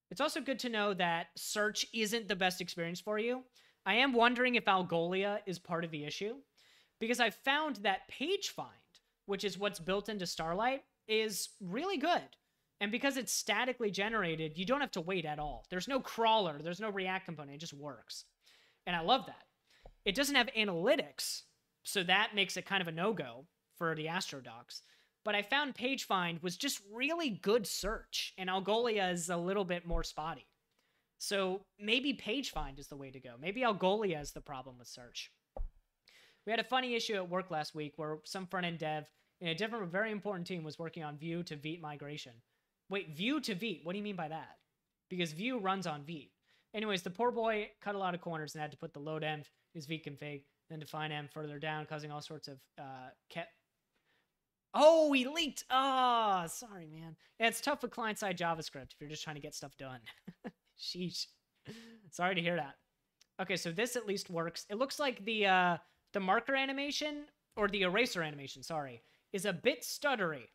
It's also good to know that search isn't the best experience for you. I am wondering if Algolia is part of the issue, because I found that page find, which is what's built into Starlight, is really good. And because it's statically generated, you don't have to wait at all. There's no crawler, there's no React component, it just works. And I love that. It doesn't have analytics, so that makes it kind of a no-go for the AstroDocs. But I found page find was just really good search, and Algolia is a little bit more spotty. So maybe page find is the way to go. Maybe Algolia is the problem with search. We had a funny issue at work last week where some front-end dev in a different, very important team was working on Vue to Vite migration. Wait, Vue to Vite? What do you mean by that? Because Vue runs on Vite. Anyways, the poor boy cut a lot of corners and had to put the load env in his Vite config, then define env further down, causing all sorts of Oh, he leaked. Oh, sorry, man. Yeah, it's tough with client-side JavaScript if you're just trying to get stuff done. Sheesh. Sorry to hear that. Okay, so this at least works. It looks like the marker animation, or the eraser animation, sorry, is a bit stuttery.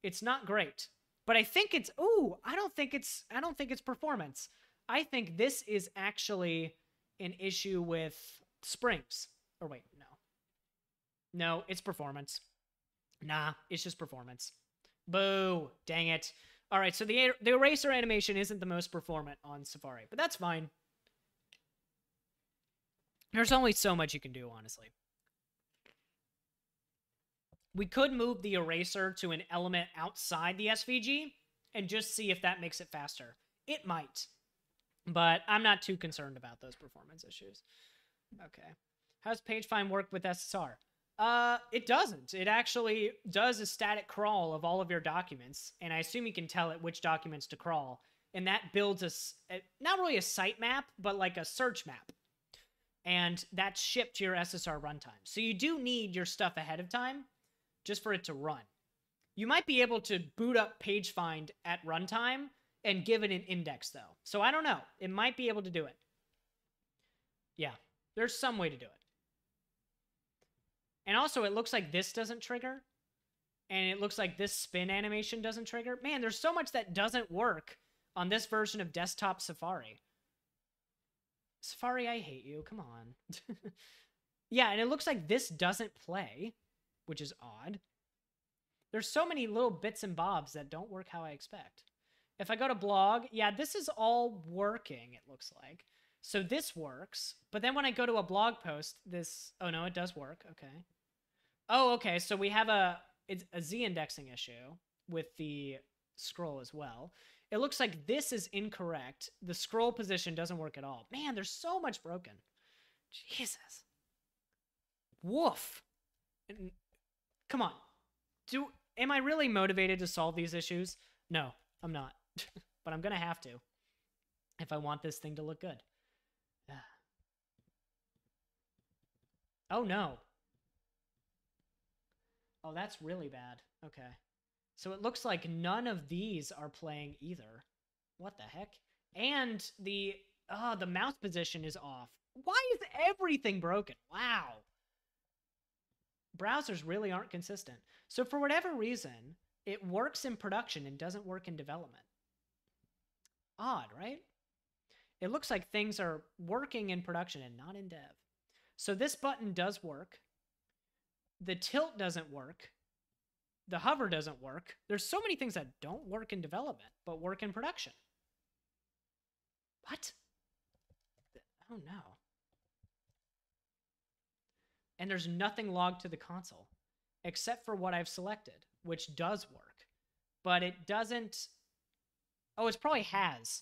It's not great. But I think it's, ooh, I don't think it's performance. I think this is actually an issue with springs. Or wait, no. No, it's performance. Nah, it's just performance. Boo. Dang it. All right, so the eraser animation isn't the most performant on Safari, but that's fine. There's only so much you can do, honestly. We could move the eraser to an element outside the SVG and just see if that makes it faster. It might, but I'm not too concerned about those performance issues. Okay. How does PageFind work with SSR? It doesn't. It actually does a static crawl of all of your documents, and I assume you can tell it which documents to crawl, and that builds not really a sitemap, but like a search map. And that's shipped to your SSR runtime. So you do need your stuff ahead of time just for it to run. You might be able to boot up PageFind at runtime and give it an index, though. So I don't know. It might be able to do it. Yeah, there's some way to do it. And also, it looks like this doesn't trigger. And it looks like this spin animation doesn't trigger. Man, there's so much that doesn't work on this version of desktop Safari. Safari, I hate you. Come on. Yeah, and it looks like this doesn't play, which is odd. There's so many little bits and bobs that don't work how I expect. If I go to blog, yeah, this is all working, it looks like. So this works, but then when I go to a blog post, this... Oh, no, it does work. Okay. Oh, okay, so we have it's a z-indexing issue with the scroll as well. It looks like this is incorrect. The scroll position doesn't work at all. Man, there's so much broken. Jesus. Woof. Come on. Am I really motivated to solve these issues? No, I'm not. But I'm going to have to if I want this thing to look good. Oh, no. Oh, that's really bad. Okay. So it looks like none of these are playing either. What the heck? And the mouse position is off. Why is everything broken? Wow. Browsers really aren't consistent. So for whatever reason, it works in production and doesn't work in development. Odd, right? It looks like things are working in production and not in dev. So this button does work. The tilt doesn't work. The hover doesn't work. There's so many things that don't work in development, but work in production. What? Oh no. And there's nothing logged to the console, except for what I've selected, which does work. But it doesn't... Oh, it's probably has.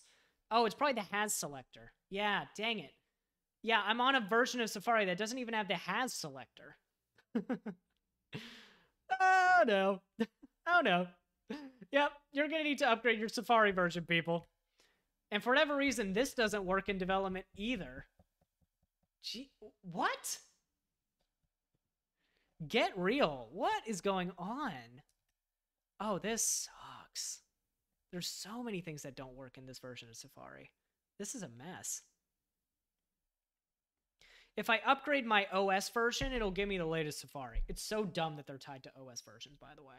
Oh, it's probably the has selector. Yeah, dang it. Yeah, I'm on a version of Safari that doesn't even have the has selector. Oh, no. Oh, no. Yep, you're going to need to upgrade your Safari version, people. And for whatever reason, this doesn't work in development either. Gee, what? Get real. What is going on? Oh, this sucks. There's so many things that don't work in this version of Safari. This is a mess. If I upgrade my OS version, it'll give me the latest Safari. It's so dumb that they're tied to OS versions, by the way.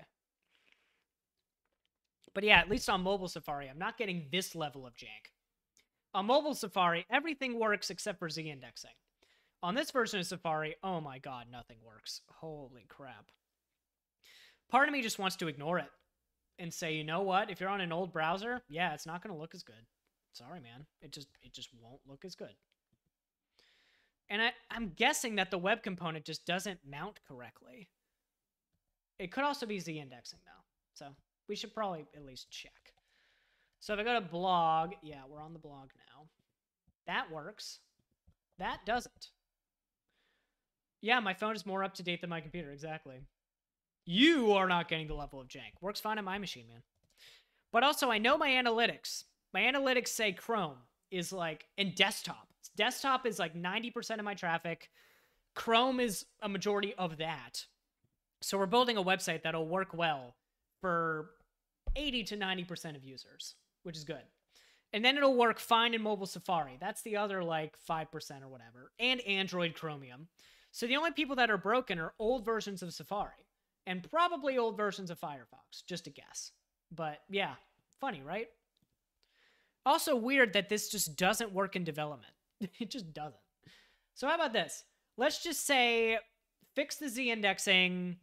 But yeah, at least on mobile Safari, I'm not getting this level of jank. On mobile Safari, everything works except for z-indexing. On this version of Safari, oh my god, nothing works. Holy crap. Part of me just wants to ignore it and say, you know what? If you're on an old browser, yeah, it's not going to look as good. Sorry, man. It just won't look as good. And I'm guessing that the web component just doesn't mount correctly. It could also be z-indexing, though. So we should probably at least check. So if I go to blog, yeah, we're on the blog now. That works. That doesn't. Yeah, my phone is more up to date than my computer, exactly. You are not getting the level of jank. Works fine on my machine, man. But also, I know my analytics. My analytics say Chrome is like, in desktop. Desktop is like 90% of my traffic. Chrome is a majority of that. So we're building a website that'll work well for 80 to 90% of users, which is good. And then it'll work fine in mobile Safari. That's the other like 5% or whatever. And Android Chromium. So the only people that are broken are old versions of Safari. And probably old versions of Firefox, just a guess. But yeah, funny, right? Also weird that this just doesn't work in development. It just doesn't. So how about this? Let's just say fix the z-indexing,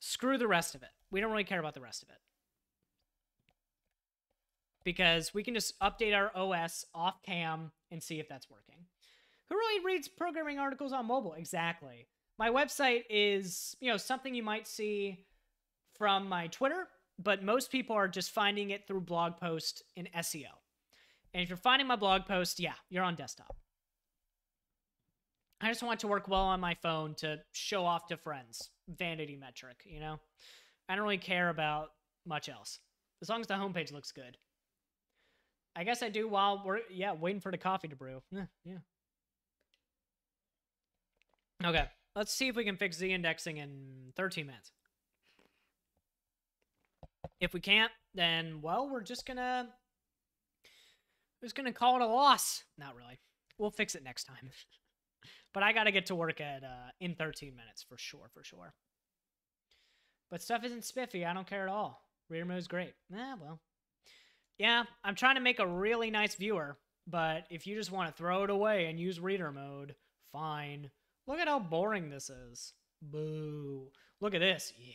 Screw the rest of it. We don't really care about the rest of it. Because we can just update our OS off cam and see if that's working. Who really reads programming articles on mobile? Exactly. My website is, something you might see from my Twitter, but most people are just finding it through blog post and SEO. And if you're finding my blog post, yeah, you're on desktop. I just want it to work well on my phone to show off to friends. Vanity metric, I don't really care about much else. As long as the homepage looks good. I guess I do while we're, waiting for the coffee to brew. Yeah. Okay, let's see if we can fix z-indexing in 13 minutes. If we can't, then, well, we're just gonna call it a loss. Not really. We'll fix it next time. But I gotta get to work in 13 minutes, for sure. But stuff isn't spiffy. I don't care at all. Reader mode's great. Well. Yeah, I'm trying to make a really nice viewer, but if you just want to throw it away and use reader mode, fine. Look at how boring this is. Boo. Look at this. Yeah.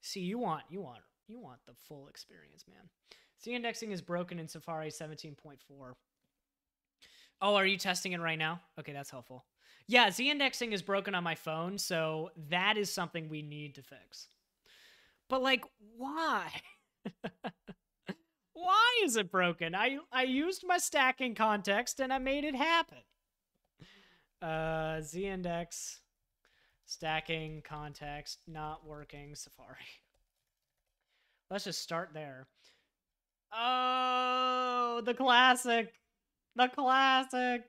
See, you want the full experience, man. Z-indexing is broken in Safari 17.4. Oh, are you testing it right now? Okay, that's helpful. Yeah, Z-indexing is broken on my phone, so that is something we need to fix. But, why? Why is it broken? I used my stacking context and I made it happen. Z-index, stacking context, not working, Safari. Let's just start there. Oh, the classic. The classic.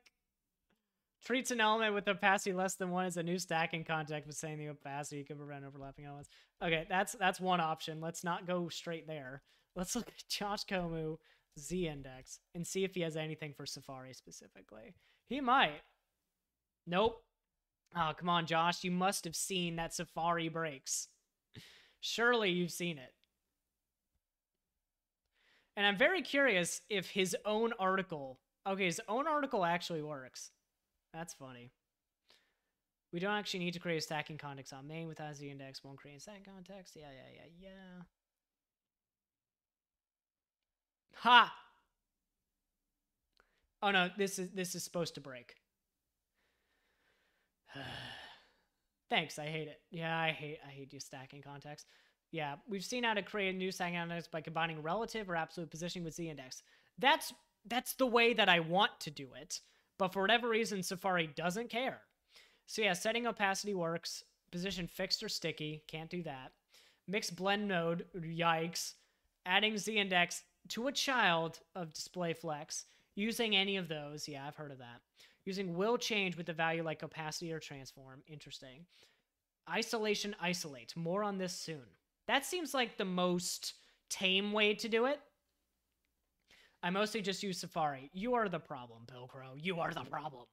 Treats an element with opacity less than 1 as a new stacking context with saying the opacity can prevent overlapping elements. Okay, that's one option. Let's not go straight there. Let's look at Josh Komu Z-index and see if he has anything for Safari specifically. He might. Nope. Oh, come on, Josh. You must have seen that Safari breaks. Surely you've seen it. And I'm very curious if his own article... Okay, his own article actually works. That's funny. We don't actually need to create a stacking context on main without Z-index. Won't create a stacking context. Yeah. Ha! Oh no, this is supposed to break. Thanks, I hate it. Yeah, I hate you stacking context. Yeah, we've seen how to create a new stacking context by combining relative or absolute positioning with Z-index. That's the way that I want to do it, but for whatever reason, Safari doesn't care. So yeah, setting opacity works. Position fixed or sticky, can't do that. Mixed blend mode, yikes. Adding Z-index to a child of display flex. Using any of those, yeah, I've heard of that. Using will change with the value like opacity or transform, interesting. Isolation isolate, more on this soon. That seems like the most tame way to do it. I mostly just use Safari. You are the problem, Bill Crow. You are the problem.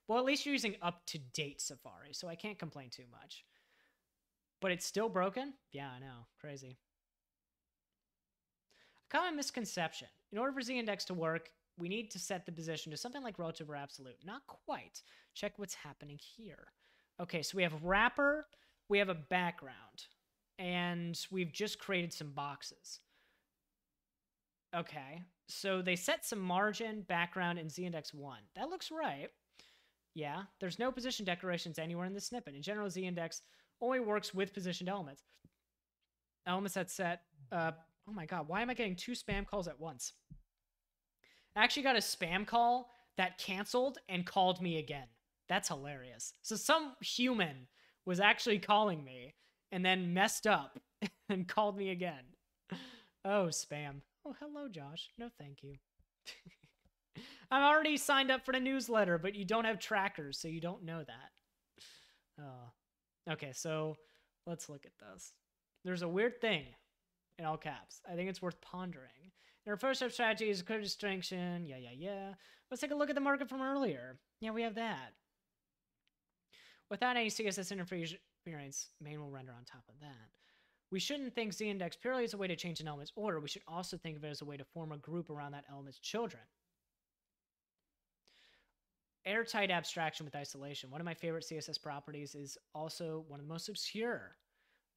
Well, at least you're using up-to-date Safari, so I can't complain too much. But it's still broken? Yeah, I know. Crazy. A common misconception. In order for Z-index to work, we need to set the position to something like relative or absolute. Not quite. Check what's happening here. Okay, so we have a wrapper, we have a background, and we've just created some boxes. Okay, so they set some margin, background, and Z-index 1. That looks right. Yeah, there's no position declarations anywhere in the snippet. In general, Z-index only works with positioned elements. Elements that set... oh my god, why am I getting 2 spam calls at once? I actually got a spam call that canceled and called me again. That's hilarious. So some human was actually calling me and then messed up and called me again. Oh, spam. Oh, hello, Josh. No, thank you. I'm already signed up for the newsletter, but you don't have trackers, so you don't know that. Oh. Okay, so let's look at this. There's a weird thing in all caps. I think it's worth pondering. Our first step strategy is a clear distinction. Yeah. Let's take a look at the market from earlier. Yeah, we have that. Without any CSS interference, main will render on top of that. We shouldn't think Z-index purely as a way to change an element's order. We should also think of it as a way to form a group around that element's children. Airtight abstraction with isolation. One of my favorite CSS properties is also one of the most obscure.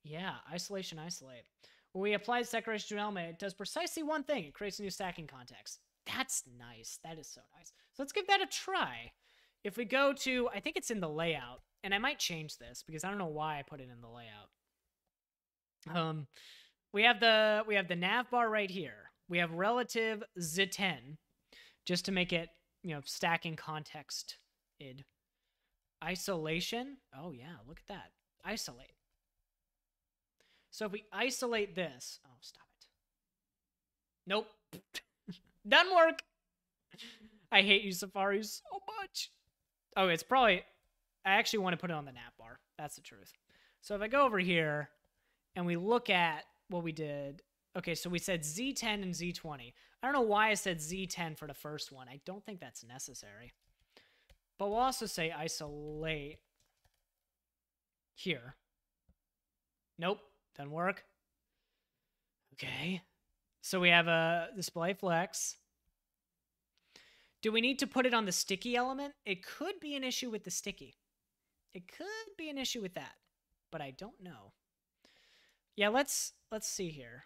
Yeah, isolation, isolate. When we apply this decoration to an element, it does precisely one thing. It creates a new stacking context. That's nice. That is so nice. So let's give that a try. If we go to, I think it's in the layout, and I might change this because I don't know why I put it in the layout. We have the nav bar right here. We have relative Z10, just to make it, stacking context id. Isolation. Oh yeah, look at that. Isolate. So if we isolate this, oh, stop it. Nope. Doesn't work. I hate you, Safari, so much. Oh, it's probably, I actually want to put it on the nav bar. That's the truth. So if I go over here and we look at what we did, okay, so we said Z10 and Z20. I don't know why I said Z10 for the first one. I don't think that's necessary. But we'll also say isolate here. Nope, doesn't work. Okay. So we have a display flex. Do we need to put it on the sticky element? It could be an issue with the sticky. It could be an issue with that, but I don't know. Yeah, let's see here.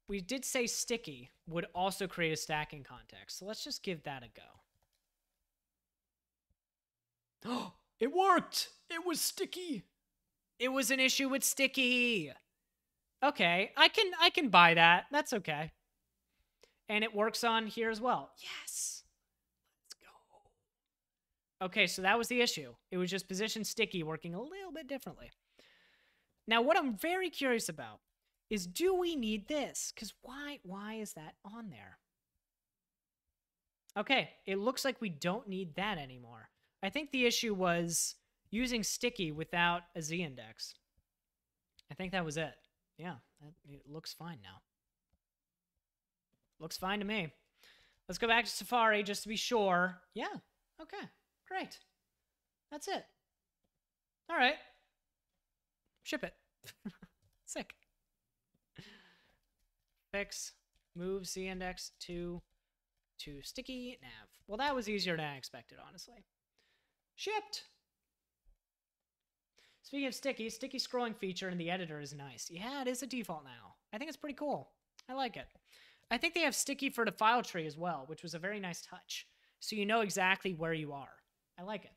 We did say sticky would also create a stacking context, so let's just give that a go. Oh, it worked! It was sticky! It was an issue with sticky! Okay, I can buy that. That's okay. And it works on here as well. Yes! Let's go. Okay, so that was the issue. It was just position sticky working a little bit differently. Now, what I'm very curious about is, do we need this? Because why is that on there? Okay, it looks like we don't need that anymore. I think the issue was using sticky without a z-index. I think that was it. Yeah, it looks fine now. Looks fine to me. Let's go back to Safari just to be sure. Yeah, okay, great. That's it. All right. Ship it. Sick. Fix, move z-index to sticky nav. Well, that was easier than I expected, honestly. Shipped. Speaking of sticky scrolling feature in the editor is nice. Yeah, it is a default now. I think it's pretty cool. I like it. I think they have sticky for the file tree as well, which was a very nice touch. So you know exactly where you are. I like it.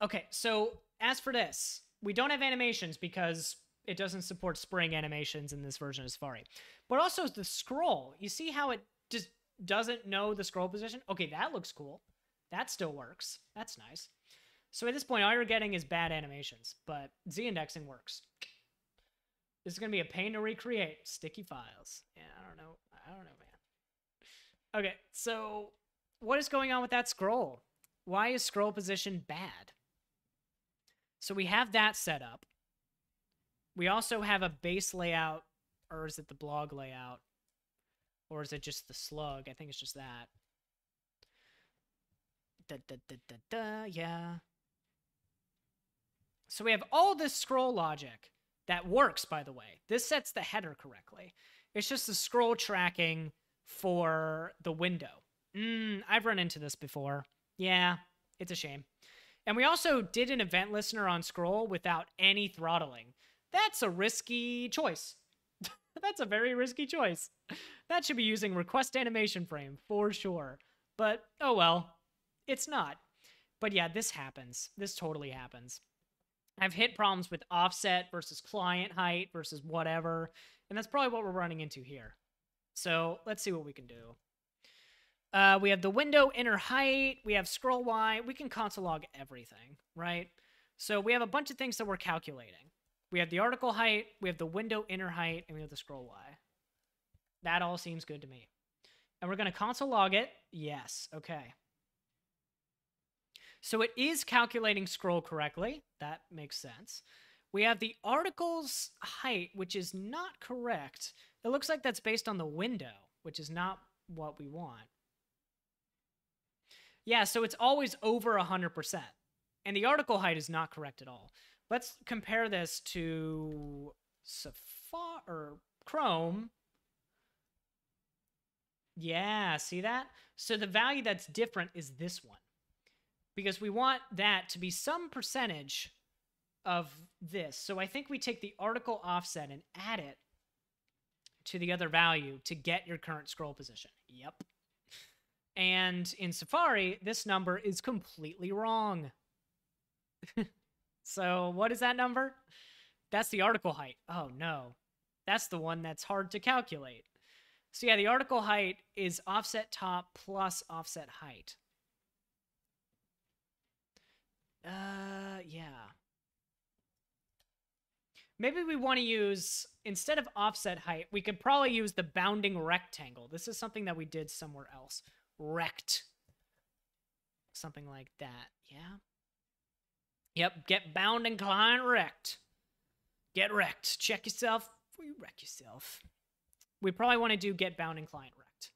Okay, so as for this, we don't have animations because it doesn't support spring animations in this version of Safari. But also the scroll. You see how it just doesn't know the scroll position? Okay, that looks cool. That still works. That's nice. So at this point, all you're getting is bad animations, but z-indexing works. This is going to be a pain to recreate. Sticky files. Yeah, I don't know, man. Okay, so what is going on with that scroll? Why is scroll position bad? So we have that set up. We also have a base layout, or is it the blog layout? Or is it just the slug? I think it's just that. Yeah. So we have all this scroll logic that works, by the way. This sets the header correctly. It's just the scroll tracking for the window. I've run into this before. Yeah, it's a shame. And we also did an event listener on scroll without any throttling. That's a risky choice. That's a very risky choice. That should be using request animation frame for sure. But, oh well. It's not. But yeah, this happens. This totally happens. I've hit problems with offset versus client height versus whatever, and that's probably what we're running into here. So let's see what we can do. We have the window inner height, we have scroll Y, we can console log everything, right? So we have a bunch of things that we're calculating. We have the article height, we have the window inner height, and we have the scroll Y. That all seems good to me. And we're going to console log it. Yes, okay. So it is calculating scroll correctly. That makes sense. We have the article's height, which is not correct. It looks like that's based on the window, which is not what we want. Yeah, so it's always over 100%. And the article height is not correct at all. Let's compare this to Safari or Chrome. Yeah, see that? So the value that's different is this one. Because we want that to be some percentage of this. So I think we take the article offset and add it to the other value to get your current scroll position. Yep. And in Safari, this number is completely wrong. So what is that number? That's the article height. Oh no. That's the one that's hard to calculate. So yeah, the article height is offset top plus offset height. Yeah. Maybe we want to use, instead of offset height, we could probably use the bounding rectangle. This is something that we did somewhere else. Rect. Something like that. Yeah. Yep. Get bounding client rect. Get wrecked. Check yourself before you wreck yourself. We probably want to do get bounding client rect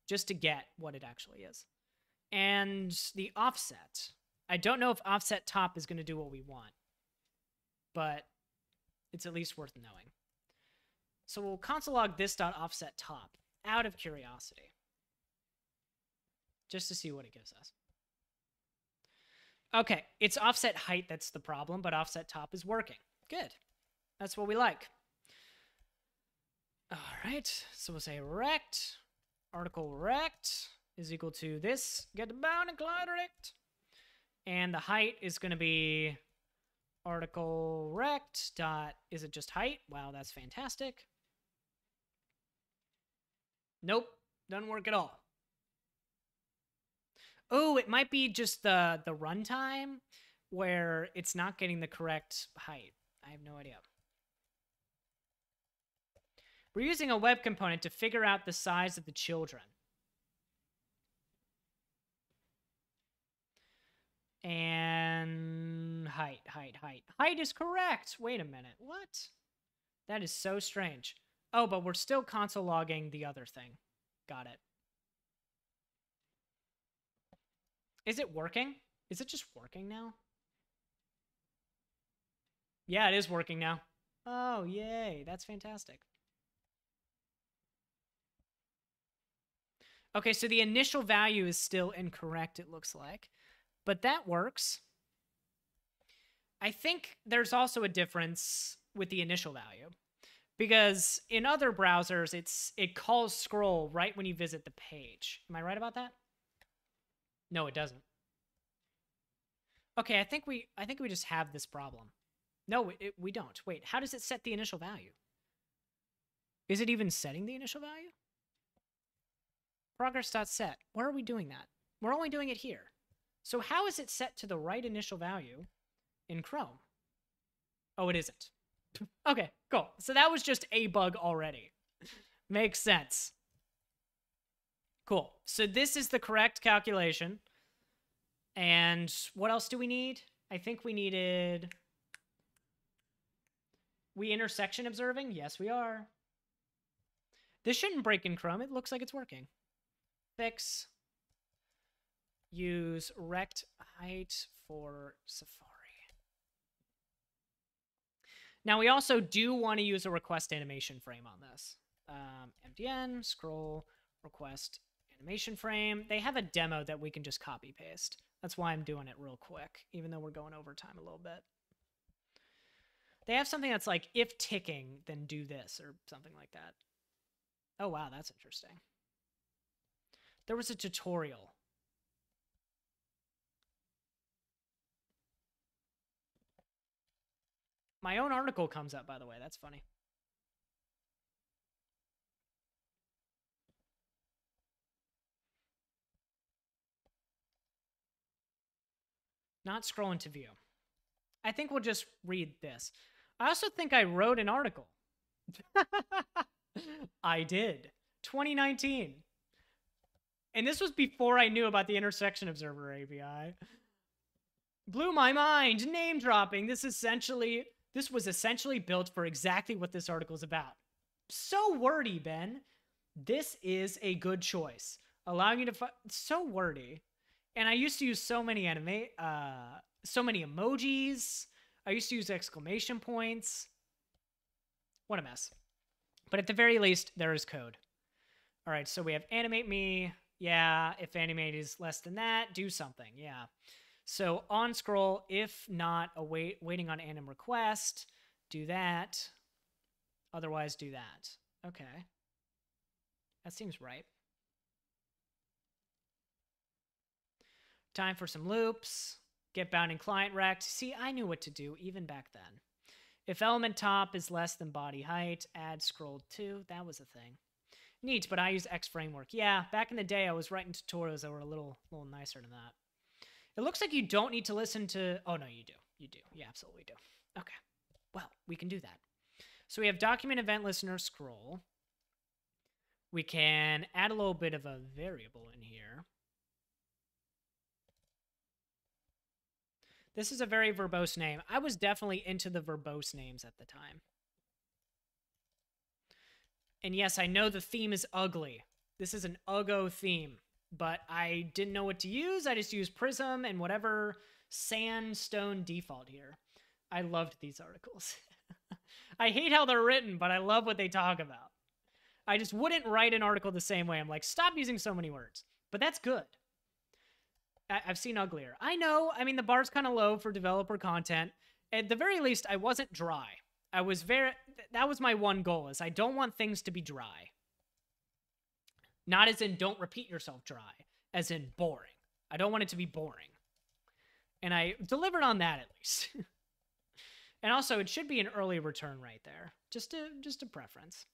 just to get what it actually is. And the offset. I don't know if offset top is going to do what we want, but it's at least worth knowing. So we'll console log this.offset top out of curiosity, just to see what it gives us. Okay, it's offset height that's the problem, but offset top is working. Good. That's what we like. All right, so we'll say rect, article rect is equal to this, get the bounding client rect. And the height is going to be article rect dot, is it just height? Wow, that's fantastic. Nope, doesn't work at all. Oh, it might be just the runtime where it's not getting the correct height. I have no idea. We're using a web component to figure out the size of the children. And height. Height is correct. Wait a minute. What? That is so strange. Oh, but we're still console logging the other thing. Got it. Is it working? Is it just working now? Yeah, it is working now. Oh, yay. That's fantastic. Okay, so the initial value is still incorrect, it looks like. But that works. I think there's also a difference with the initial value. Because in other browsers, it calls scroll right when you visit the page. Am I right about that? No, it doesn't. Okay, I think we just have this problem. No, we don't. Wait, how does it set the initial value? Is it even setting the initial value? Progress.set. Where are we doing that? We're only doing it here. So how is it set to the right initial value in Chrome? Oh, it isn't. Okay, cool. So that was just a bug already. Makes sense. Cool. So this is the correct calculation. And what else do we need? I think we needed... We intersection observing? Yes, we are. This shouldn't break in Chrome. It looks like it's working. Fix. Use rect height for Safari. Now, we also do want to use a request animation frame on this. MDN, scroll, request animation frame. They have a demo that we can just copy paste. That's why I'm doing it real quick, even though we're going over time a little bit. They have something that's like, if ticking, then do this, or something like that. Oh, wow, that's interesting. There was a tutorial. My own article comes up, by the way. That's funny. Not scrolling to view. I think we'll just read this. I also think I wrote an article. I did. 2019. And this was before I knew about the Intersection Observer API. Blew my mind. Name dropping. This was essentially built for exactly what this article is about. So wordy, Ben. This is a good choice. Allowing you to so wordy. And I used to use so many emojis. I used to use exclamation points. What a mess. But at the very least, there is code. All right, so we have animate me. Yeah, if animate is less than that, do something. Yeah. So on scroll, if not waiting on anim request, do that. Otherwise, do that. Okay. That seems right. Time for some loops. Get bounding client rect. See, I knew what to do even back then. If element top is less than body height, add scroll to. That was a thing. Neat, but I use X framework. Yeah, back in the day, I was writing tutorials that were a little nicer than that. It looks like you don't need to listen to... Oh, no, you do. You do. You absolutely do. Okay. Well, we can do that. So we have document event listener scroll. We can add a little bit of a variable in here. This is a very verbose name. I was definitely into the verbose names at the time. And yes, I know the theme is ugly. This is an uggo theme, but I didn't know what to use. I just used Prism and whatever sandstone default here. I loved these articles. I hate how they're written, but I love what they talk about. I just wouldn't write an article the same way. I'm like, stop using so many words. But that's good. I've seen uglier. I know. I mean, the bar's kind of low for developer content. At the very least, I wasn't dry. I was that was my one goal, is I don't want things to be dry. Not as in don't repeat yourself dry, as in boring. I don't want it to be boring. And I delivered on that at least. And also, it should be an early return right there. Just a preference.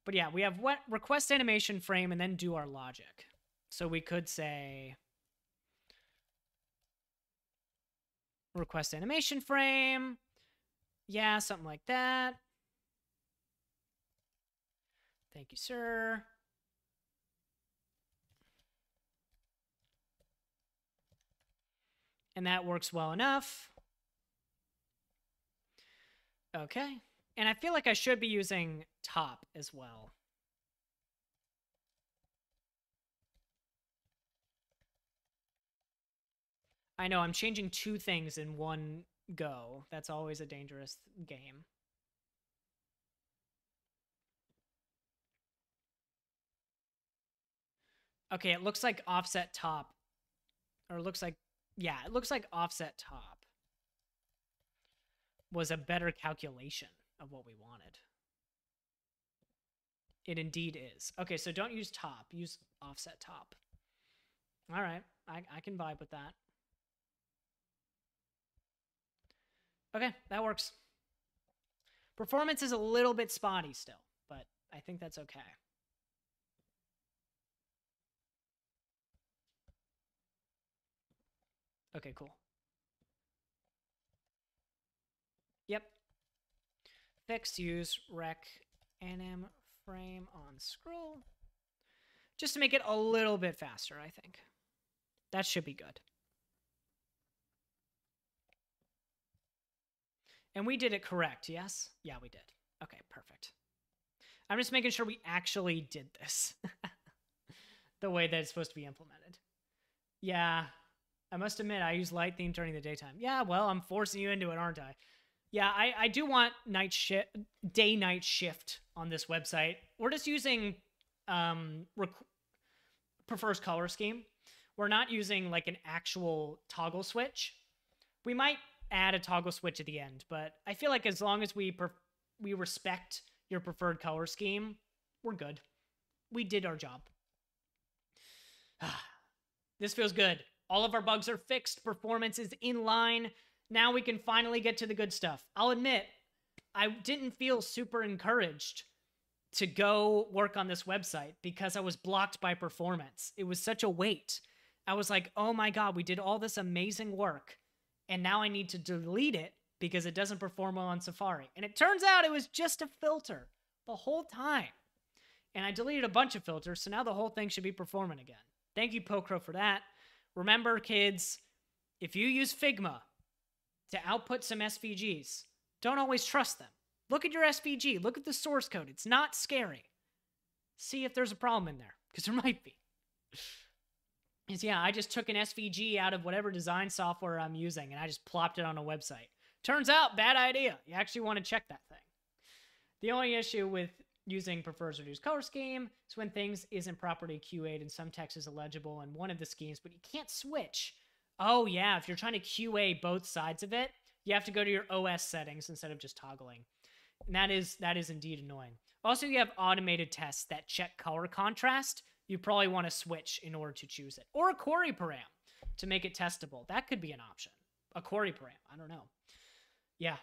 But yeah, we have what request animation frame and then do our logic. So we could say request animation frame. Yeah, something like that. Thank you, sir. And that works well enough. Okay. And I feel like I should be using top as well. I know, I'm changing two things in one go. That's always a dangerous game. Okay, it looks like offset top. Or it looks like, yeah, it looks like offset top was a better calculation of what we wanted. It indeed is. Okay, so don't use top. Use offset top. All right, I can vibe with that. Okay, that works. Performance is a little bit spotty still, but I think that's okay. Okay, cool. Yep. Fix use rec anim frame on scroll. Just to make it a little bit faster, I think. That should be good. And we did it correct, yes? Yeah, we did. Okay, perfect. I'm just making sure we actually did this. The way that it's supposed to be implemented. Yeah, I must admit, I use light theme during the daytime. Yeah, well, I'm forcing you into it, aren't I? Yeah, I do want day-night shift on this website. We're just using prefers color scheme. We're not using like an actual toggle switch. We might add a toggle switch at the end, but I feel like as long as we respect your preferred color scheme, we're good. We did our job. This feels good. All of our bugs are fixed. Performance is in line. Now we can finally get to the good stuff. I'll admit, I didn't feel super encouraged to go work on this website because I was blocked by performance. It was such a weight. I was like, oh my God, we did all this amazing work, and now I need to delete it because it doesn't perform well on Safari. And it turns out it was just a filter the whole time. And I deleted a bunch of filters, so now the whole thing should be performing again. Thank you, Pokro, for that. Remember, kids, if you use Figma to output some SVGs, don't always trust them. Look at your SVG. Look at the source code. It's not scary. See if there's a problem in there, because there might be. Because, yeah, I just took an SVG out of whatever design software I'm using, and I just plopped it on a website. Turns out, bad idea. You actually want to check that thing. The only issue with Using prefers reduced color scheme. It's when things isn't properly QA'd and some text is illegible in one of the schemes, but you can't switch. Oh yeah, if you're trying to QA both sides of it, you have to go to your OS settings instead of just toggling. And that is indeed annoying. Also, you have automated tests that check color contrast. You probably want to switch in order to choose it. Or a query param to make it testable. That could be an option. A query param. I don't know. Yeah.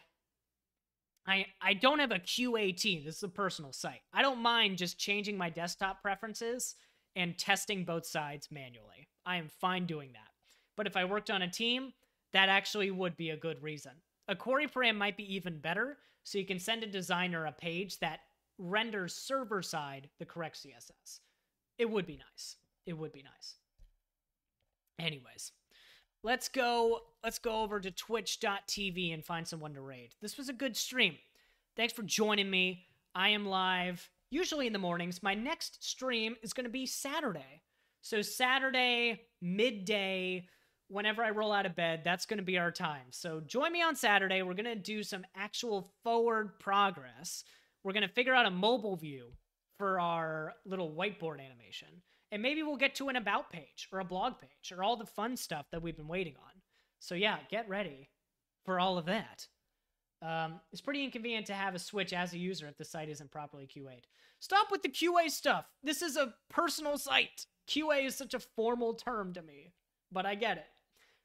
I don't have a QA team. This is a personal site. I don't mind just changing my desktop preferences and testing both sides manually. I am fine doing that. But if I worked on a team, that actually would be a good reason. A query param might be even better, so you can send a designer a page that renders server side the correct CSS. It would be nice. It would be nice. Anyways, let's go over to twitch.tv and find someone to raid. This was a good stream. Thanks for joining me. I am live, usually in the mornings. My next stream is going to be Saturday. So Saturday, midday, whenever I roll out of bed, that's going to be our time. So join me on Saturday. We're going to do some actual forward progress. We're going to figure out a mobile view for our little whiteboard animation. And maybe we'll get to an about page or a blog page or all the fun stuff that we've been waiting on. So yeah, get ready for all of that. It's pretty inconvenient to have a switch as a user if the site isn't properly QA'd. Stop with the QA stuff. This is a personal site. QA is such a formal term to me, but I get it.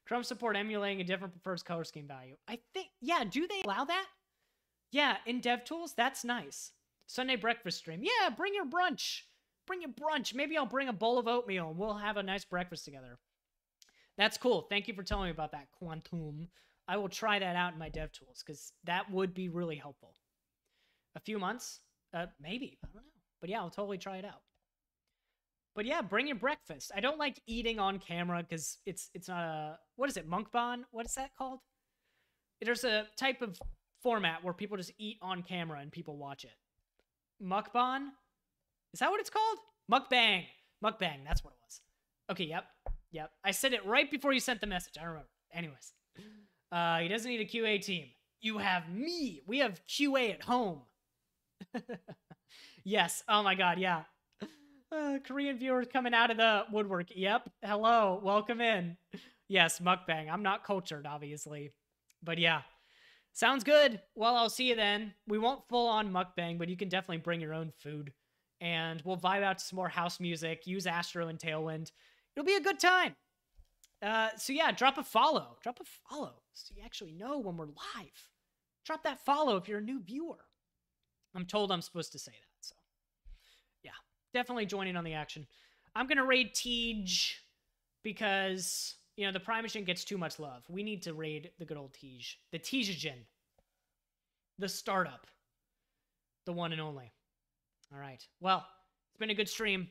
Chrome support emulating a different prefers color scheme value. I think, yeah, do they allow that? Yeah, in DevTools, that's nice. Sunday breakfast stream. Yeah, bring your brunch. Bring your brunch. Maybe I'll bring a bowl of oatmeal and we'll have a nice breakfast together. That's cool. Thank you for telling me about that, Quantum. I will try that out in my DevTools because that would be really helpful. A few months? Maybe. I don't know. But yeah, I'll totally try it out. But yeah, bring your breakfast. I don't like eating on camera because it's not a... What is it? Mukbang? What is that called? There's a type of format where people just eat on camera and people watch it. Mukbang? Is that what it's called? Mukbang. Mukbang. That's what it was. Okay, yep. I said it right before you sent the message. I don't remember. Anyways. He doesn't need a QA team. You have me. We have QA at home. Yes. Oh my god, yeah. Korean viewers coming out of the woodwork. Yep. Hello. Welcome in. Yes, mukbang. I'm not cultured, obviously. But yeah. Sounds good. Well, I'll see you then. We won't full on mukbang, but you can definitely bring your own food. And we'll vibe out to some more house music, use Astro and Tailwind. It'll be a good time. So yeah, drop a follow. Drop a follow so you actually know when we're live. Drop that follow if you're a new viewer. I'm told I'm supposed to say that, so yeah. Definitely join in on the action. I'm going to raid Tej because, you know, the Prime Machine gets too much love. We need to raid the good old Tej. The Tejagen. The startup. The one and only. All right. Well, it's been a good stream.